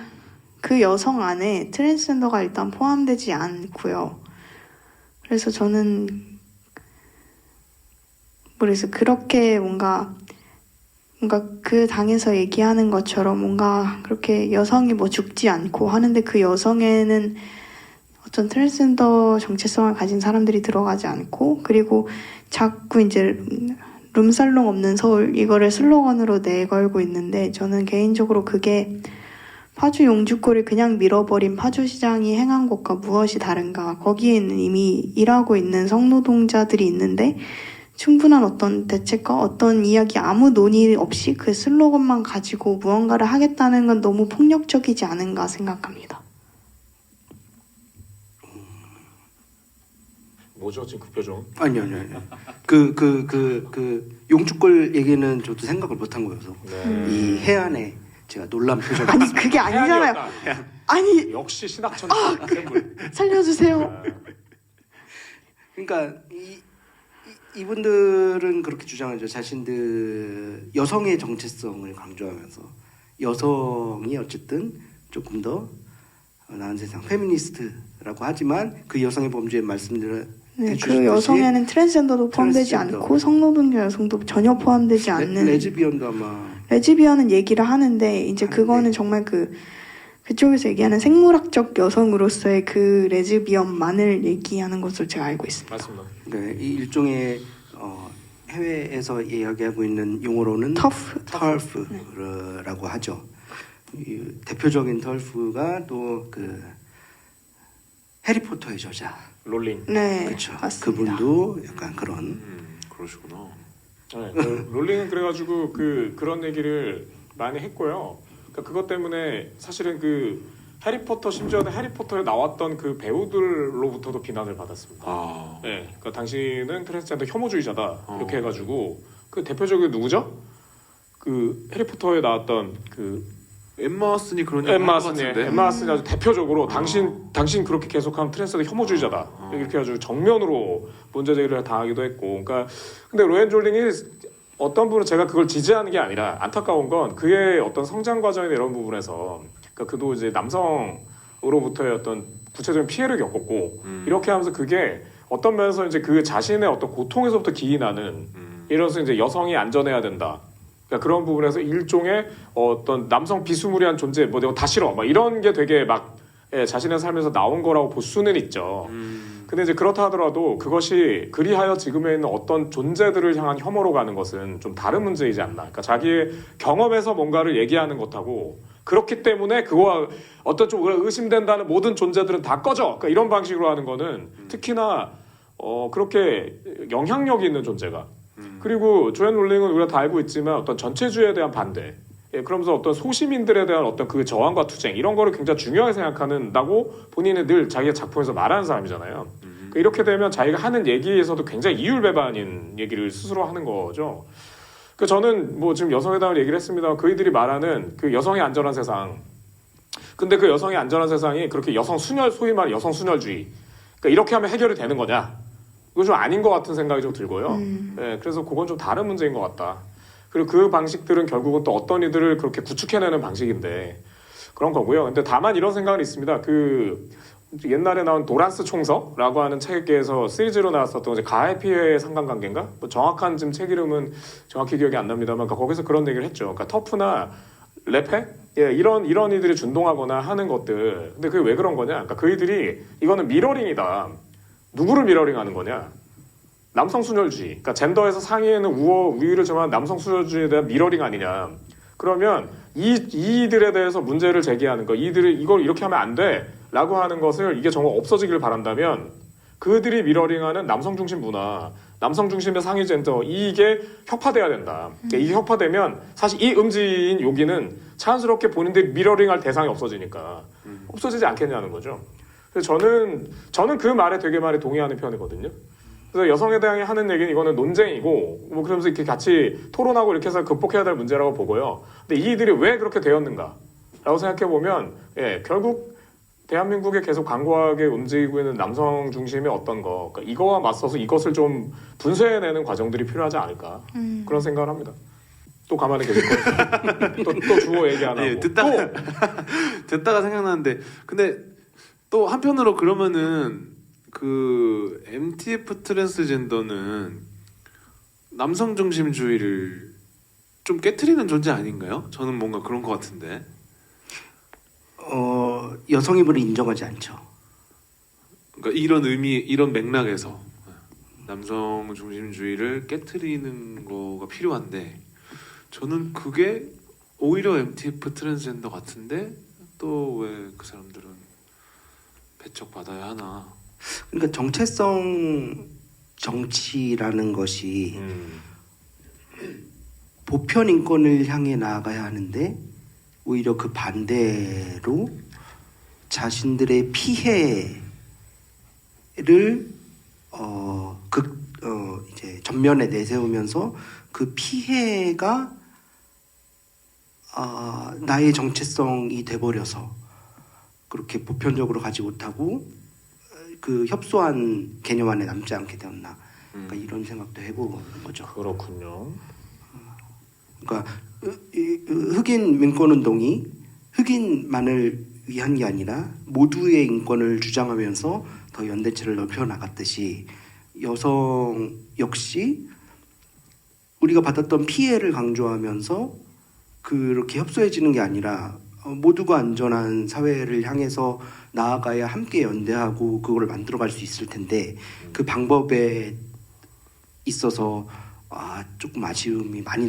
여성 안에 트랜스젠더가 일단 포함되지 않고요. 그래서 저는 모르겠어요. 그렇게 뭔가 그 당에서 얘기하는 것처럼 뭔가 그렇게 여성이 뭐 죽지 않고 하는데 그 여성에는 어떤 트랜스젠더 정체성을 가진 사람들이 들어가지 않고, 그리고 자꾸 이제 룸살롱 없는 서울 이거를 슬로건으로 내걸고 있는데, 저는 개인적으로 그게 파주 용주골을 그냥 밀어버린 파주시장이 행한 것과 무엇이 다른가. 거기에는 이미 일하고 있는 성노동자들이 있는데 충분한 어떤 대책과 어떤 이야기, 아무 논의 없이 그 슬로건만 가지고 무언가를 하겠다는 건 너무 폭력적이지 않은가 생각합니다. 뭐죠 지금 그 표정? 아니요. 그 용주골 얘기는 저도 생각을 못한 거여서 네. 이 해안에 제가 놀란 표정. 아니 그게 아니잖아요. 해안이었다. 아니 역시 신학천 샘물. 살려주세요. 그러니까 이분들은 그렇게 주장하죠. 자신들 여성의 정체성을 강조하면서 여성이 어쨌든 조금 더 나은 세상 페미니스트라고 하지만 그 여성의 범주에 말씀드려 네, 그 여성에는 트랜스젠더도 포함되지 트랜스젠더. 않고 성노동자 여성도 전혀 포함되지 않는 레즈비언도 아마 레즈비언은 얘기를 하는데 이제 그거는 정말 그쪽에서 얘기하는 생물학적 여성으로서의 그 레즈비언만을 얘기하는 것으로 제가 알고 있습니다. 맞습니다. 네, 이 일종의 해외에서 이야기하고 있는 용어로는 털프라고 하죠. 이 대표적인 털프가 또 그 해리포터의 저자, 롤링. 네, 그렇죠. 맞습니다. 그분도 약간 그런 그러시구나. 네, 롤링은 그래가지고 그런 얘기를 많이 했고요. 그러니까 그것 때문에 사실은 그 해리포터 심지어는 해리포터에 나왔던 그 배우들로부터도 비난을 받았습니다. 아, 네, 그러니까 당신은 트랜스젠더 혐오주의자다 이렇게 해가지고 그 대표적인 누구죠? 그 해리포터에 나왔던 그 엠마 왓슨이 그런 얘기 엠마 한것 왓슨이 같은데. 엠마 왓슨이 아주 대표적으로 당신 그렇게 계속하면 트랜스젠더 혐오주의자다 이렇게 아주 정면으로 문제 제기를 당하기도 했고, 그러니까 근데 로엔 졸링이 어떤 부분은 제가 그걸 지지하는 게 아니라 안타까운 건 그의 어떤 성장 과정이나 이런 부분에서 그러니까 그도 이제 남성으로부터의 어떤 구체적인 피해를 겪었고 이렇게 하면서 그게 어떤 면에서 이제 그 자신의 어떤 고통에서부터 기인하는 이래서 이제 여성이 안전해야 된다. 그러니까 그런 부분에서 일종의 어떤 남성 비스무리한 존재, 뭐 내가 다 싫어, 막 이런 게 되게 막 자신의 삶에서 나온 거라고 볼 수는 있죠. 근데 이제 그렇다 하더라도 그것이 그리하여 지금에 있는 어떤 존재들을 향한 혐오로 가는 것은 좀 다른 문제이지 않나. 그러니까 자기의 경험에서 뭔가를 얘기하는 것하고 그렇기 때문에 그거와 어떤 좀 의심된다는 모든 존재들은 다 꺼져. 그러니까 이런 방식으로 하는 거는 특히나 그렇게 영향력이 있는 존재가. 그리고 조앤 롤링은 우리가 다 알고 있지만 어떤 전체주의에 대한 반대, 그러면서 어떤 소시민들에 대한 어떤 그 저항과 투쟁 이런 거를 굉장히 중요하게 생각하는다고 본인은 늘 자기의 작품에서 말하는 사람이잖아요. 그러니까 이렇게 되면 자기가 하는 얘기에서도 굉장히 이율배반인 얘기를 스스로 하는 거죠. 그 저는 뭐 지금 여성에 대한 얘기를 했습니다. 그이들이 말하는 그 여성의 안전한 세상. 근데 그 여성의 안전한 세상이 그렇게 여성 순혈, 소위 말해 여성 순혈주의. 그러니까 이렇게 하면 해결이 되는 거냐? 그거 좀 아닌 것 같은 생각이 좀 들고요. 네, 그래서 그건 좀 다른 문제인 것 같다. 그리고 그 방식들은 결국은 또 어떤 이들을 그렇게 구축해내는 방식인데 그런 거고요. 근데 다만 이런 생각은 있습니다. 그 옛날에 나온 도란스 총서라고 하는 책에서 시리즈로 나왔었던 이제 가해 피해의 상관관계인가? 뭐 정확한 지금 책 이름은 정확히 기억이 안 납니다만 그러니까 거기서 그런 얘기를 했죠. 그러니까 터프나 레페? 이런 이들이 준동하거나 하는 것들. 근데 그게 왜 그런 거냐? 그러니까 그이들이 이거는 미러링이다. 누구를 미러링하는 거냐? 남성 순혈주의. 그러니까 젠더에서 상위에는 우위를 점한 남성 순혈주의에 대한 미러링 아니냐? 그러면 이들에 대해서 문제를 제기하는 거, 이들이 이걸 이렇게 하면 안 돼라고 하는 것을 이게 정말 없어지길 바란다면 그들이 미러링하는 남성 중심 문화, 남성 중심의 상위 젠더 이게 혁파돼야 된다. 그러니까 이게 혁파되면 사실 이 음지인 여기는 자연스럽게 본인들이 미러링할 대상이 없어지니까 없어지지 않겠냐는 거죠. 그래서 저는 그 말에 되게 많이 동의하는 편이거든요. 그래서 여성에 대한 하는 얘기는 이거는 논쟁이고 뭐 그러면서 이렇게 같이 토론하고 이렇게 해서 극복해야 될 문제라고 보고요. 근데 이들이 왜 그렇게 되었는가라고 생각해 보면 결국 대한민국에 계속 강고하게 움직이고 있는 남성 중심의 어떤 거, 그러니까 이거와 맞서서 이것을 좀 분쇄해내는 과정들이 필요하지 않을까 그런 생각을 합니다. 또 가만히 계실 거예요. 또 주어 얘기 안 하고. 예, 듣다가 생각나는데 근데 또 한편으로 그러면은 그 MTF 트랜스젠더는 남성 중심주의를 좀 깨트리는 존재 아닌가요? 저는 뭔가 그런 것 같은데. 여성임을 인정하지 않죠. 그러니까 이런 의미, 이런 맥락에서 남성 중심주의를 깨트리는 거가 필요한데 저는 그게 오히려 MTF 트랜스젠더 같은데 또 왜 그 사람들은 배척받아야 하나? 그러니까 정체성 정치라는 것이 보편 인권을 향해 나아가야 하는데 오히려 그 반대로 자신들의 피해를 이제 전면에 내세우면서 그 피해가 나의 정체성이 돼버려서 그렇게 보편적으로 가지 못하고 그 협소한 개념 안에 남지 않게 되었나. 그러니까 이런 생각도 해보는 거죠. 그렇군요. 그러니까 흑인 민권운동이 흑인만을 위한 게 아니라 모두의 인권을 주장하면서 더 연대체를 넓혀 나갔듯이 여성 역시 우리가 받았던 피해를 강조하면서 그렇게 협소해지는 게 아니라 모두가 안전한 사회를 향해서 나아가야 함께 연대하고 그걸 만들어갈 수 있을 텐데 그 방법에 있어서 조금 아쉬움이 많이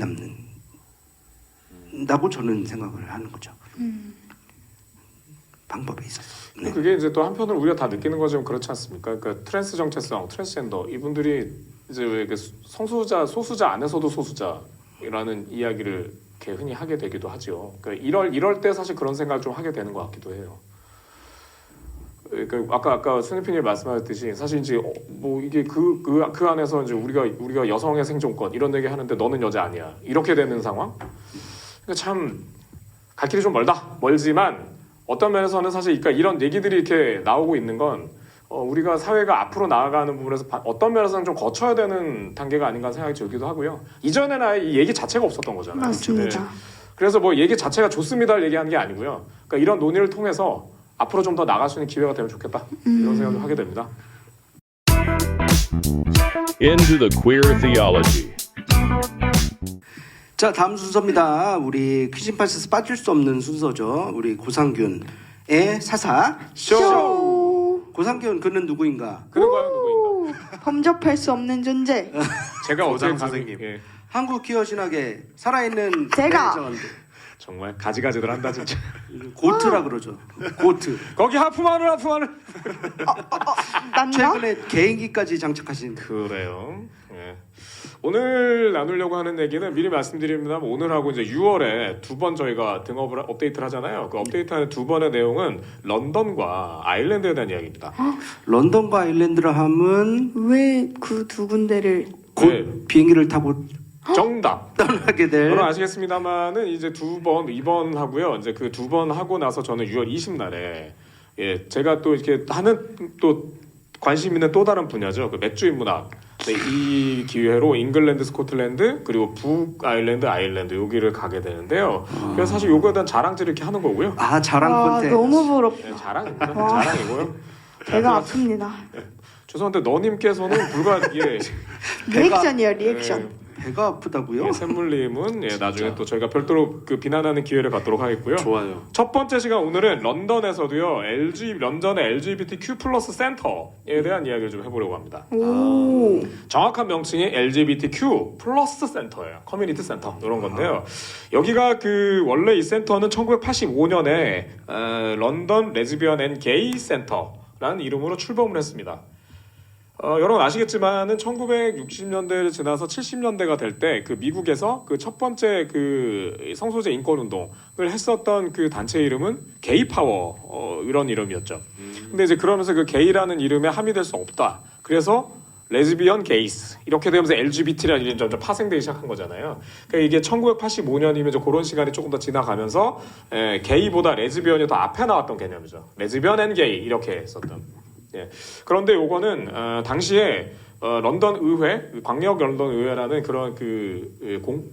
남는다고 저는 생각을 하는 거죠. 방법에 있어서. 근데 그게 이제 또 한편으로 우리가 다 느끼는 거지만 그렇지 않습니까? 그러니까 트랜스 정체성, 트랜스젠더 이분들이 이제 왜 성소수자, 소수자 안에서도 소수자라는 이야기를 이렇게 흔히 하게 되기도 하죠. 그러니까 이럴 때 사실 그런 생각을 좀 하게 되는 것 같기도 해요. 그러니까 아까 손희필님 말씀하셨듯이 사실 이제 뭐 이게 그 안에서 이제 우리가 여성의 생존권 이런 얘기 하는데 너는 여자 아니야 이렇게 되는 상황. 그러니까 참 갈 길이 좀 멀지만 어떤 면에서는 사실 그러니까 이런 얘기들이 이렇게 나오고 있는 건 우리가 사회가 앞으로 나아가는 부분에서 어떤 면에서는 좀 거쳐야 되는 단계가 아닌가 생각이 들기도 하고요. 이전에는 아예 이 얘기 자체가 없었던 거잖아요. 맞습니다. 네. 그래서 뭐 얘기 자체가 좋습니다를 얘기하는 게 아니고요. 그러니까 이런 논의를 통해서 앞으로 좀 더 나갈 수 있는 기회가 되면 좋겠다 이런 생각을 하게 됩니다. Into the queer theology. 자, 다음 순서입니다. 우리 퀴즈팟에서 빠질 수 없는 순서죠. 우리 고상균의 사사 쇼. 고상균 그는 누구인가? 그는 과연 누구인가? 범접할 수 없는 존재. 제가 어제 고상 선생님. 예, 한국 기어 신학의 살아있는 제가! 레전드. 정말 가지가지들 한다 진짜. 고트라 그러죠. 고트. 거기 하품하는 난가? 최근에 개인기까지 장착하신 그래요. 예. 오늘 나누려고 하는 얘기는 미리 말씀드립니다만 오늘하고 이제 6월에 두 번 저희가 등업을 업데이트를 하잖아요. 그 업데이트하는 두 번의 내용은 런던과 아일랜드에 대한 이야기입니다. 런던과 아일랜드를 하면 왜 그 두 군데를 곧 네. 비행기를 타고 정답. 떠나게 될 여러분 아시겠습니다만은 이제 이번 하고요. 이제 그 두 번 하고 나서 저는 6월 20날에 예 제가 또 이렇게 하는 또 관심 있는 또 다른 분야죠. 그 맥주인 문학. 네, 이 기회로 잉글랜드, 스코틀랜드 그리고 북아일랜드, 아일랜드 여기를 가게 되는데요. 그래서 사실 요거에 대한 자랑질을 이렇게 하는 거고요. 자랑 와 콘텐츠. 너무 부럽다. 네, 자랑입니다. 와. 자랑이고요. 배가 아픕니다. 죄송한데 너님께서는 불과 예, 리액션이요 리액션. 배가 아프다고요? 예, 샘물님은 예, 나중에 또 저희가 별도로 그 비난하는 기회를 갖도록 하겠고요. 좋아요. 첫 번째 시간 오늘은 런던에서도요 런던의 LGBTQ 플러스 센터에 대한 이야기를 좀 해보려고 합니다. 오. 정확한 명칭이 LGBTQ 플러스 센터예요. 커뮤니티 센터 이런 건데요. 여기가 그 원래 이 센터는 1985년에 런던 레즈비언 앤 게이 센터라는 이름으로 출범을 했습니다. 여러분 아시겠지만은 1960년대를 지나서 70년대가 될 때 그 미국에서 그 첫 번째 그 성소재 인권 운동을 했었던 그 단체 이름은 게이 파워 이런 이름이었죠. 근데 이제 그러면서 그 게이라는 이름에 함의될 수 없다. 그래서 레즈비언 게이스 이렇게 되면서 LGBT라는 이름이 점점 파생되기 시작한 거잖아요. 그러니까 이게 1985년이면 이제 그런 시간이 조금 더 지나가면서 게이보다 레즈비언이 더 앞에 나왔던 개념이죠. 레즈비언 앤 게이 이렇게 했었던. 예. 그런데 요거는 당시에 런던 의회, 광역 런던 의회라는 그런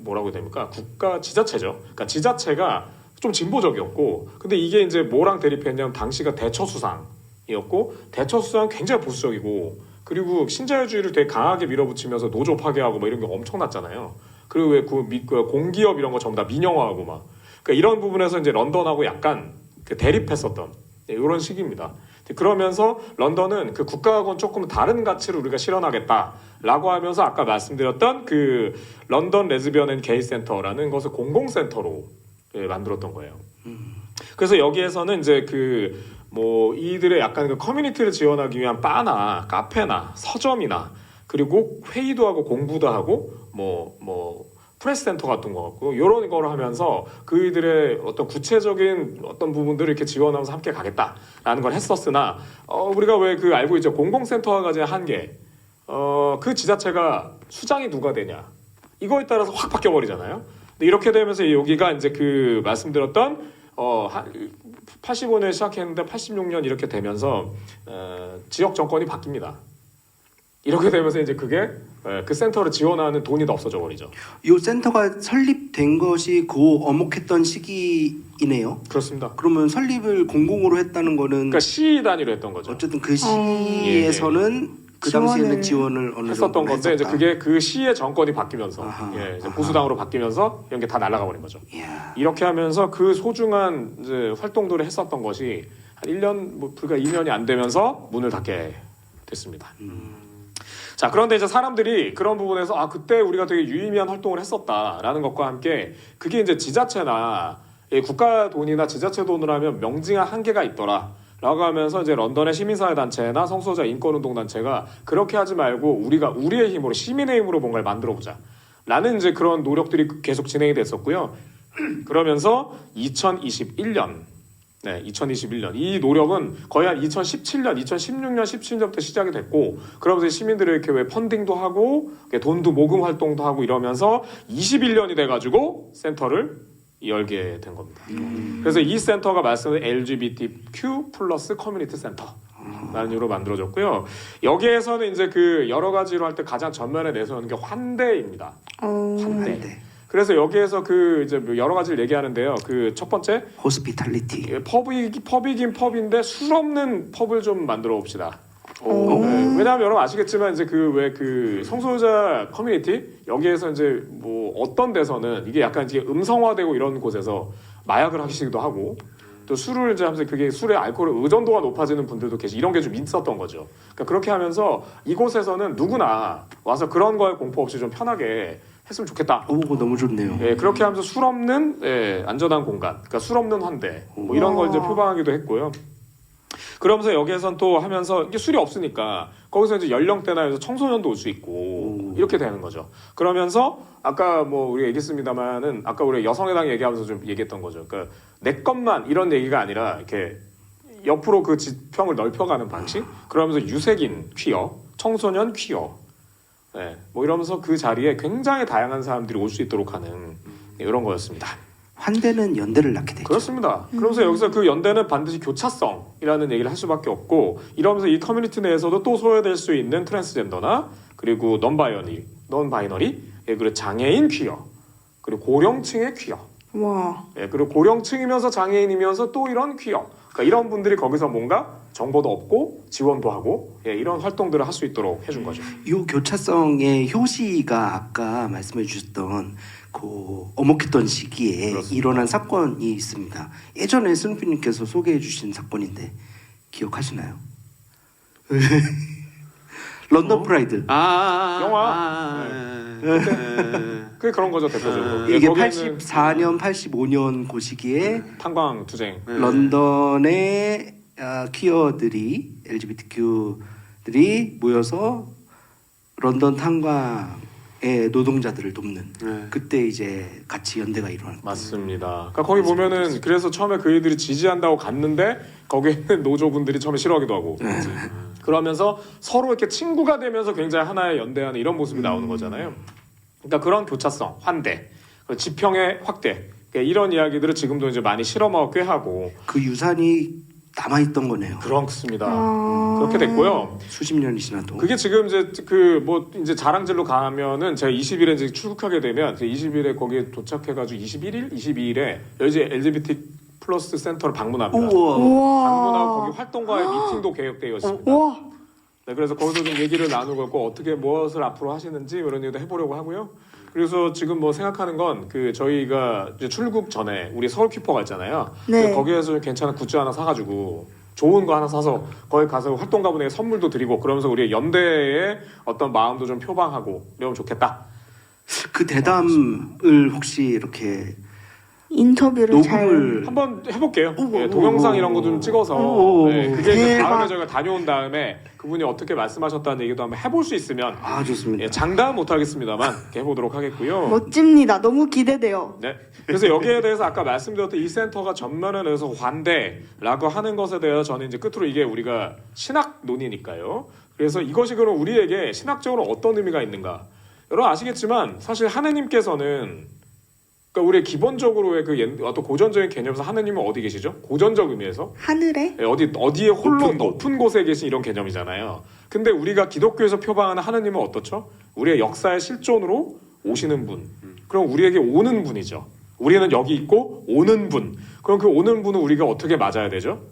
뭐라고 해야 됩니까? 국가 지자체죠. 그러니까 지자체가 좀 진보적이었고, 근데 이게 이제 뭐랑 대립했냐면 당시가 대처수상이었고, 대처수상 굉장히 보수적이고, 그리고 신자유주의를 되게 강하게 밀어붙이면서 노조 파괴하고 뭐 이런 게 엄청났잖아요. 그리고 왜 그 공기업 이런 거 전부 다 민영화하고 막, 그러니까 이런 부분에서 이제 런던하고 약간 그 대립했었던 이런 시기입니다. 그러면서 런던은 그 국가하고는 조금 다른 가치를 우리가 실현하겠다라고 하면서 아까 말씀드렸던 그 런던 레즈비언 앤 게이 센터라는 것을 공공센터로 만들었던 거예요. 그래서 여기에서는 이제 뭐 이들의 약간 그 커뮤니티를 지원하기 위한 바나 카페나 서점이나 그리고 회의도 하고 공부도 하고 뭐 프레스센터 같은 거 같고 이런 걸 하면서 그들의 어떤 구체적인 어떤 부분들을 이렇게 지원하면서 함께 가겠다라는 걸 했었으나 우리가 왜 알고 있죠 공공센터가 가진 한계 그 지자체가 수장이 누가 되냐 이거에 따라서 확 바뀌어 버리잖아요. 근데 이렇게 되면서 여기가 이제 그 말씀드렸던 85년 시작했는데 86년 이렇게 되면서 지역 정권이 바뀝니다. 이렇게 되면서 이제 그게 그 센터를 지원하는 돈이 다 없어져 버리죠. 이 센터가 설립된 것이 그 어목했던 시기이네요. 그렇습니다. 그러면 설립을 공공으로 했다는 거는 그러니까 시 단위로 했던 거죠. 어쨌든 그 시에서는 그 당시에는 지원을 어느 했었던 정도 건데 이제 했었다. 그게 그 시의 정권이 바뀌면서 아하, 이제 아하. 보수당으로 바뀌면서 이런 게 다 날아가 버린 거죠. 이야. 이렇게 하면서 그 소중한 이제 활동들을 했었던 것이 한 1년 뭐 불과 2년이 안 되면서 문을 닫게 됐습니다. 자, 그런데 이제 사람들이 그런 부분에서 그때 우리가 되게 유의미한 활동을 했었다라는 것과 함께 그게 이제 지자체나 국가 돈이나 지자체 돈으로 하면 명징한 한계가 있더라. 라고 하면서 이제 런던의 시민사회 단체나 성소수자 인권운동 단체가 그렇게 하지 말고 우리가 우리의 힘으로 시민의 힘으로 뭔가를 만들어 보자. 라는 이제 그런 노력들이 계속 진행이 됐었고요. 그러면서 2021년 이 노력은 거의 한 2017년, 2016년, 17년부터 시작이 됐고 그러면서 시민들이 이렇게 왜 펀딩도 하고 돈도 모금 활동도 하고 이러면서 21년이 돼가지고 센터를 열게 된 겁니다. 그래서 이 센터가 말씀드린 LGBTQ 플러스 커뮤니티 센터라는 이유로 만들어졌고요. 여기에서는 이제 그 여러 가지로 할 때 가장 전면에 내세우는 게 환대입니다. 환대. 그래서 여기에서 그 이제 여러 가지를 얘기하는데요. 그 첫 번째 호스피탈리티. 펍이긴 펍인데 술 없는 펍을 좀 만들어 봅시다. 왜냐하면 여러분 아시겠지만 이제 그 성소유자 커뮤니티 여기에서 이제 뭐 어떤 데서는 이게 약간 이제 음성화되고 이런 곳에서 마약을 하시기도 하고 또 술을 이제 하면서 그게 술의 알코올 의존도가 높아지는 분들도 이런 게 좀 있었던 거죠. 그러니까 그렇게 하면서 이곳에서는 누구나 와서 그런 거에 공포 없이 좀 편하게 했으면 좋겠다. 너무 좋네요. 예, 그렇게 하면서 술 없는 안전한 공간, 그러니까 술 없는 환대 뭐 이런 걸 이제 표방하기도 했고요. 그러면서 여기에선 또 하면서 이게 술이 없으니까 거기서 이제 연령대나 해서 청소년도 올 수 있고 이렇게 되는 거죠. 그러면서 아까 뭐 우리가 얘기했습니다만은 아까 우리 여성의당 얘기하면서 좀 얘기했던 거죠. 그러니까 내 것만 이런 얘기가 아니라 이렇게 옆으로 그 지평을 넓혀가는 방식. 그러면서 유색인 퀴어, 청소년 퀴어, 뭐 이러면서 그 자리에 굉장히 다양한 사람들이 올 수 있도록 하는 이런 거였습니다. 환대는 연대를 낳게 되죠. 그렇습니다. 그러면서 여기서 그 연대는 반드시 교차성이라는 얘기를 할 수밖에 없고 이러면서 이 커뮤니티 내에서도 또 소외될 수 있는 트랜스젠더나 그리고 non-binary, 그리고 장애인 퀴어, 그리고 고령층의 퀴어, 와. 그리고 고령층이면서 장애인이면서 또 이런 퀴어, 그러니까 이런 분들이 거기서 뭔가 정보도 얻고 지원도 하고 이런 활동들을 할 수 있도록 해준 거죠. 이 교차성의 효시가 아까 말씀해 주셨던 그 어목했던 시기에 그렇습니다. 일어난 사건이 있습니다. 예전에 스누피님께서 소개해 주신 사건인데 기억하시나요? 런던 프라이드. 영화? 그게 그런 거죠 대표적으로. 이게 거기에는 84년, 85년 그 시기에 탄광 투쟁. 런던의 퀴어들이 LGBTQ들이 모여서 런던 탄광의 노동자들을 돕는 그때 이제 같이 연대가 일어났고 맞습니다. 그러니까 거기 보면은 그래서 처음에 그 애들이 지지한다고 갔는데 거기에는 노조분들이 처음에 싫어하기도 하고 그러면서 서로 이렇게 친구가 되면서 굉장히 하나의 연대하는 이런 모습이 나오는 거잖아요. 그러니까 그런 교차성, 환대, 지평의 확대 이런 이야기들을 지금도 이제 많이 실험하고 꾀하고 그 유산이 남아있던 거네요. 그렇습니다. 그렇게 됐고요. 수십 년이 지나도. 그게 지금 이제 그 뭐 이제 자랑질로 가면은 제가 20일에 이제 출국하게 되면 20일에 거기에 도착해가지고 21일, 22일에 이제 LGBT 플러스 센터를 방문합니다. 우와. 방문하고 거기 활동가의 미팅도 계획되어 있습니다. 와. 네, 그래서 거기서 좀 얘기를 나누고 있고 어떻게 무엇을 앞으로 하시는지 이런 얘기도 해보려고 하고요. 그래서 지금 뭐 생각하는 건 그 저희가 이제 출국 전에 우리 서울 퀴퍼가 있잖아요. 네. 거기에서 괜찮은 굿즈 하나 사가지고 좋은 거 하나 사서 거기 가서 활동가분에게 선물도 드리고 그러면서 우리 연대의 어떤 마음도 좀 표방하고 이러면 좋겠다. 그 대담을 혹시 이렇게 인터뷰를 잘 녹음을 한번 해볼게요. 오, 동영상 이런 거 좀 찍어서 오, 그게 이제 대박. 다음에 저희가 다녀온 다음에 그분이 어떻게 말씀하셨다는 얘기도 한번 해볼 수 있으면 좋습니다. 장담 못하겠습니다만 이렇게 해보도록 하겠고요. 멋집니다. 너무 기대돼요. 네. 그래서 여기에 대해서 아까 말씀드렸던 이 센터가 전면에 대해서 환대라고 하는 것에 대해서 저는 이제 끝으로 이게 우리가 신학 논이니까요. 그래서 이것이 그럼 우리에게 신학적으로 어떤 의미가 있는가? 여러분 아시겠지만 사실 하느님께서는 그러니까 우리 기본적으로의 그 어떤 고전적인 개념에서 하느님은 어디 계시죠? 고전적 의미에서 하늘에? 예, 어디에 홀로 높은 곳에 계신 이런 개념이잖아요. 근데 우리가 기독교에서 표방하는 하느님은 어떻죠? 우리의 역사의 실존으로 오시는 분. 그럼 우리에게 오는 분이죠. 우리는 여기 있고 오는 분. 그럼 그 오는 분은 우리가 어떻게 맞아야 되죠?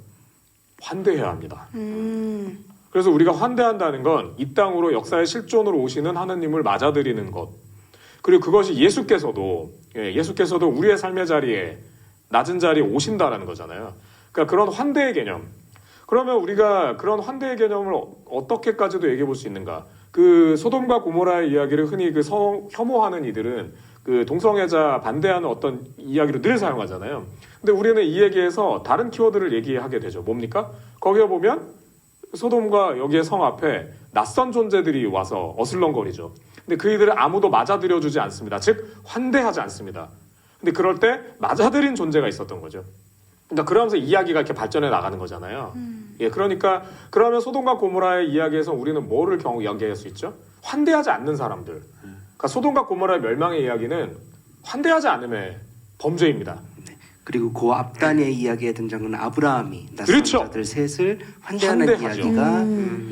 환대해야 합니다. 그래서 우리가 환대한다는 건 이 땅으로 역사의 실존으로 오시는 하느님을 맞아들이는 것. 그리고 그것이 예수께서도 우리의 삶의 자리에 낮은 자리에 오신다라는 거잖아요. 그러니까 그런 환대의 개념. 그러면 우리가 그런 환대의 개념을 어떻게까지도 얘기해 볼 수 있는가? 그 소돔과 고모라의 이야기를 흔히 혐오하는 이들은 그 동성애자 반대하는 어떤 이야기로 늘 사용하잖아요. 근데 우리는 이 얘기에서 다른 키워드를 얘기하게 되죠. 뭡니까? 거기에 보면 소돔과 여기의 성 앞에 낯선 존재들이 와서 어슬렁거리죠. 근데 그 이들을 아무도 맞아들여주지 않습니다. 즉 환대하지 않습니다. 근데 그럴 때 맞아들인 존재가 있었던 거죠. 그러니까 그러면서 이야기가 이렇게 발전해 나가는 거잖아요. 예, 그러니까 그러면 소돔과 고모라의 이야기에서 우리는 뭐를 연계할 수 있죠? 환대하지 않는 사람들. 그러니까 소돔과 고모라의 멸망의 이야기는 환대하지 않음의 범죄입니다. 그리고 그 앞단의 이야기에 등장하는 아브라함이 낯선 그렇죠. 자들 셋을 환대하는 환대하죠. 이야기가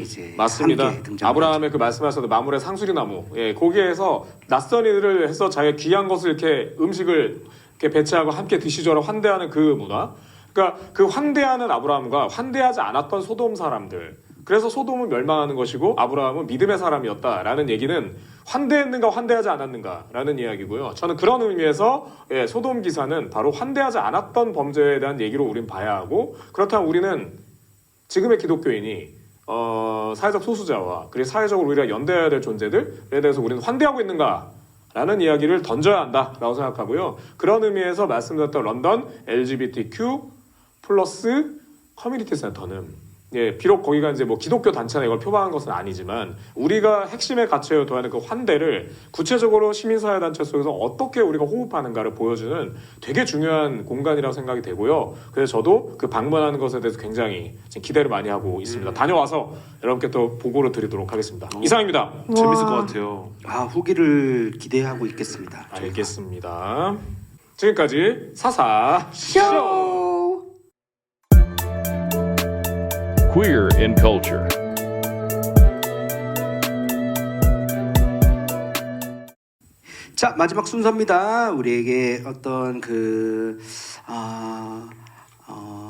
이제 맞습니다. 함께 등장하죠. 아브라함의 그 말씀하셔도 마물의 상수리 나무, 예, 거기에서 낯선 이들을 해서 자기의 귀한 것을 이렇게 음식을 이렇게 배치하고 함께 드시죠라 환대하는 그 문화. 그러니까 그 환대하는 아브라함과 환대하지 않았던 소돔 사람들. 그래서 소돔은 멸망하는 것이고 아브라함은 믿음의 사람이었다라는 얘기는 환대했는가 환대하지 않았는가라는 이야기고요. 저는 그런 의미에서 예, 소돔 기사는 바로 환대하지 않았던 범죄에 대한 얘기로 우린 봐야 하고 그렇다면 우리는 지금의 기독교인이 사회적 소수자와 그리고 사회적으로 우리가 연대해야 될 존재들에 대해서 우리는 환대하고 있는가라는 이야기를 던져야 한다라고 생각하고요. 그런 의미에서 말씀드렸던 런던 LGBTQ 플러스 커뮤니티 센터는 예, 비록 거기가 이제 뭐 기독교 단체나 이걸 표방한 것은 아니지만 우리가 핵심의 가치에 도하는 그 환대를 구체적으로 시민사회 단체 속에서 어떻게 우리가 호흡하는가를 보여주는 되게 중요한 공간이라고 생각이 되고요. 그래서 저도 그 방문하는 것에 대해서 굉장히 지금 기대를 많이 하고 있습니다. 다녀와서 여러분께 또 보고를 드리도록 하겠습니다. 이상입니다. 재밌을 것 같아요. 후기를 기대하고 있겠습니다. 알겠습니다. 지금까지 사사 쇼! Queer in culture. 자, 마지막 순서입니다. 우리에게 어떤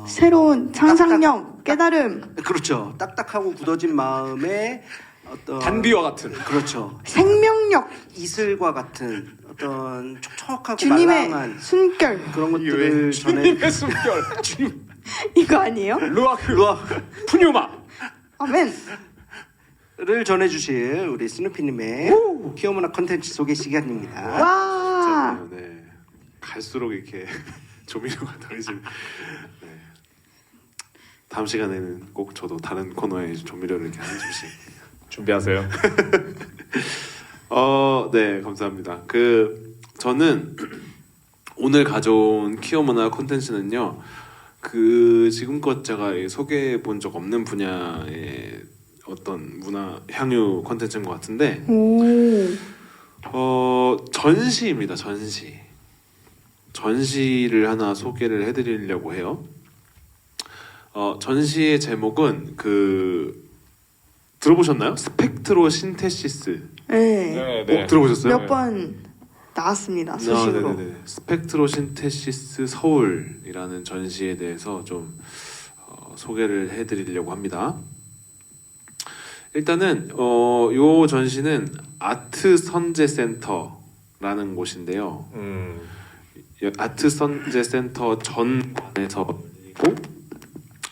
새로운 상상력, 깨달음, 그렇죠. 딱딱하고 굳어진 마음에 어떤 단비와 같은 그렇죠. 생명력, 이슬과 같은 어떤 촉촉하고 주님의 말랑한 숨결. 그런 것들을 전해 주님의 숨결 주님 이거 아니에요? 루아크 푸뉴마 아멘. 를 전해주실 우리 스누피님의 퀴어 문화 컨텐츠 소개 시간입니다. 와. 네. 갈수록 이렇게 조미료가 덜해지는. 네. 다음 시간에는 꼭 저도 다른 코너에 조미료를 이렇게 한 줌씩 준비하세요. 네, 감사합니다. 저는 오늘 가져온 퀴어 문화 콘텐츠는요. 지금껏 제가 소개해 본 적 없는 분야의 어떤 문화 향유 콘텐츠인 것 같은데 전시입니다. 전시를 하나 소개를 해드리려고 해요. 전시의 제목은 들어보셨나요? 스펙트로 신테시스. 네. 네. 들어보셨어요? 몇 번 나왔습니다. 수식으로. 네네네. 스펙트로 신테시스 서울이라는 전시에 대해서 좀 소개를 해드리려고 합니다. 일단은 요 전시는 아트 선제 센터라는 곳인데요. 아트 선제 센터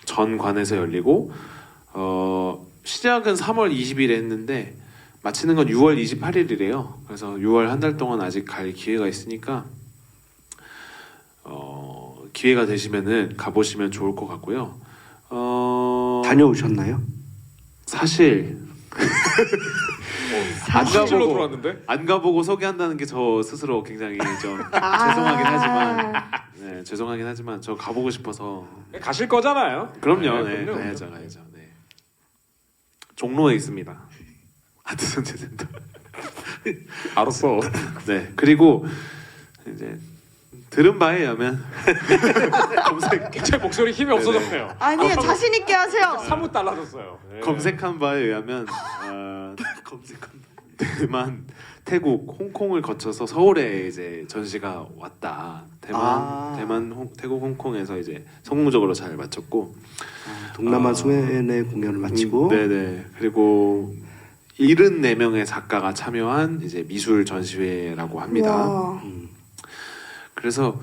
전관에서 열리고 시작은 3월 20일에 했는데 마치는 건 6월 28일이래요. 그래서 6월 한 달 동안 아직 갈 기회가 있으니까 기회가 되시면은 가보시면 좋을 것 같고요. 다녀오셨나요? 사실 사실로 들어왔는데 안 가보고 소개한다는 게 저 스스로 굉장히 좀 죄송하긴 하지만 저 가보고 싶어서. 가실 거잖아요. 그럼요. 네, 그럼요. 가야죠. 네. 종로에 있습니다. 아트선제센터. 알았어. 네. 그리고 이제 들은 바에 의하면 제 목소리 힘이 없어졌네요. 아니요, 자신 있게 하세요. 사뭇 달라졌어요. 네. 검색한 바에 의하면 대만, 태국, 홍콩을 거쳐서 서울에 이제 전시가 왔다. 태국, 홍콩에서 이제 성공적으로 잘 마쳤고 동남아 수행회 공연을 마치고 네네. 그리고 74명의 작가가 참여한 이제 미술 전시회라고 합니다. 와. 그래서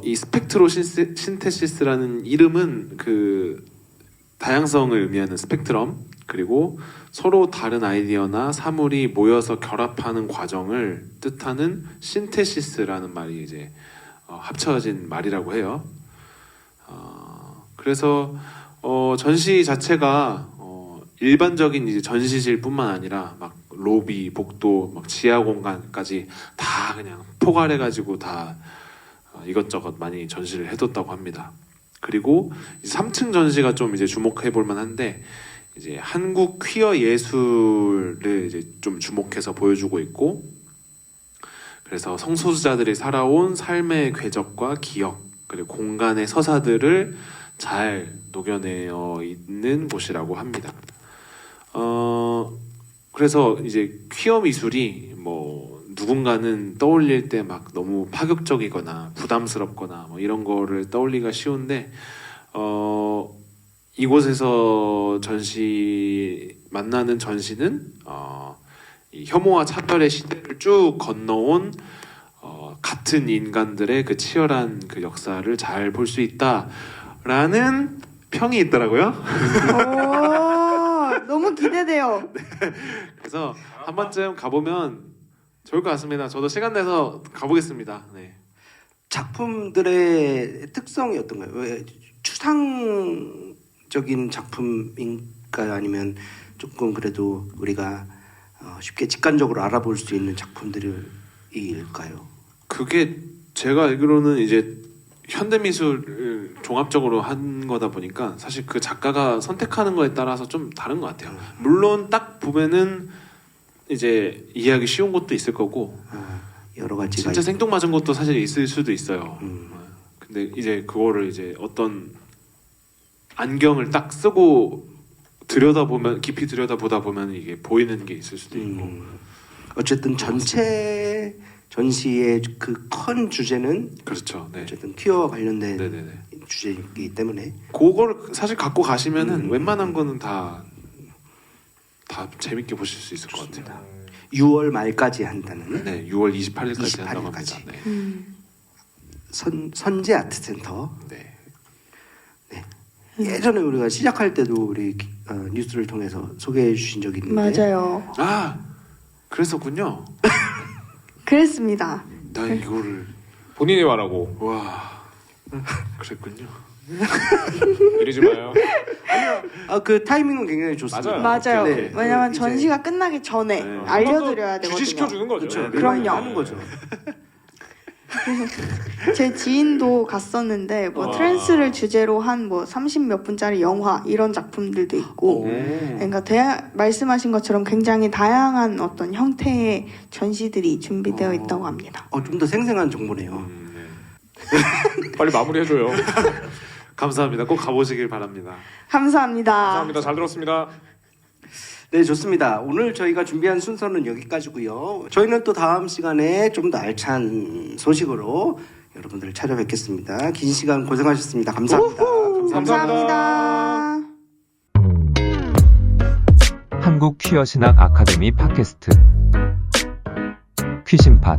이 스펙트로 신테시스라는 이름은 그 다양성을 의미하는 스펙트럼 그리고 서로 다른 아이디어나 사물이 모여서 결합하는 과정을 뜻하는 신테시스라는 말이 이제 합쳐진 말이라고 해요. 그래서 전시 자체가 일반적인 이제 전시실뿐만 아니라 막 로비, 복도, 막 지하 공간까지 다 그냥 포괄해가지고 다 이것저것 많이 전시를 해뒀다고 합니다. 그리고 3층 전시가 좀 이제 주목해볼 만한데 이제 한국 퀴어 예술을 이제 좀 주목해서 보여주고 있고 그래서 성소수자들이 살아온 삶의 궤적과 기억 그리고 공간의 서사들을 잘 녹여내어 있는 곳이라고 합니다. 그래서 이제 퀴어 미술이 뭐 누군가는 떠올릴 때 막 너무 파격적이거나 부담스럽거나 뭐 이런 거를 떠올리기가 쉬운데 이곳에서 만나는 전시는 이 혐오와 차별의 시대를 쭉 건너온 같은 인간들의 그 치열한 그 역사를 잘 볼 수 있다라는 평이 있더라고요. 오, 너무 기대돼요. 그래서 한 번쯤 가보면 좋을 것 같습니다. 저도 시간 내서 가보겠습니다. 네. 작품들의 특성이 어떤가요? 왜 추상적인 작품인가요? 아니면 조금 그래도 우리가 쉽게 직관적으로 알아볼 수 있는 작품들일까요? 그게 제가 알기로는 이제 현대미술을 종합적으로 한 거다 보니까 사실 그 작가가 선택하는 거에 따라서 좀 다른 것 같아요. 물론 딱 보면은 이제 이해하기 쉬운 것도 있을 거고 여러 가지가 진짜 생뚱맞은 것도 사실 있을 수도 있어요. 근데 이제 그거를 이제 어떤 안경을 딱 쓰고 깊이 들여다보다 보면 이게 보이는 게 있을 수도 있고. 어쨌든 전체 전시의 그 큰 주제는 그렇죠. 네. 어쨌든 퀴어와 관련된 네네네. 주제이기 때문에 그거를 사실 갖고 가시면은 웬만한 거는 다 재밌게 보실 수 있을 것 같아요. 6월 말까지 한다는 네, 6월 28일까지 28일까지. 한다고 합니다. 네. 선제 아트센터. 네. 예전에 우리가 시작할 때도 우리 뉴스를 통해서 소개해 주신 적이 있는데 맞아요. 아, 그랬었군요. 그랬습니다. 나 이거를 본인이 말하고 와, 그랬군요. 이러지 마요. 그 타이밍은 굉장히 좋습니다. 맞아요. 네. 왜냐면 이제 전시가 끝나기 전에 네. 알려드려야 되거든요. 주시시켜 주는 거죠. 그렇죠. 네. 그럼요. 하는 거죠. 제 지인도 갔었는데 뭐 트랜스를 주제로 한 뭐 30몇 분짜리 영화 이런 작품들도 있고 그러니까 말씀하신 것처럼 굉장히 다양한 어떤 형태의 전시들이 준비되어 있다고 합니다. 좀 더 생생한 정보네요. 네. 빨리 마무리해줘요. 감사합니다. 꼭 가보시길 바랍니다. 감사합니다. 감사합니다. 잘 들었습니다. 네, 좋습니다. 오늘 저희가 준비한 순서는 여기까지고요. 저희는 또 다음 시간에 좀 더 알찬 소식으로 여러분들을 찾아뵙겠습니다. 긴 시간 고생하셨습니다. 감사합니다. 감사합니다. 한국 퀴어 신학 아카데미 팟캐스트 퀴심팟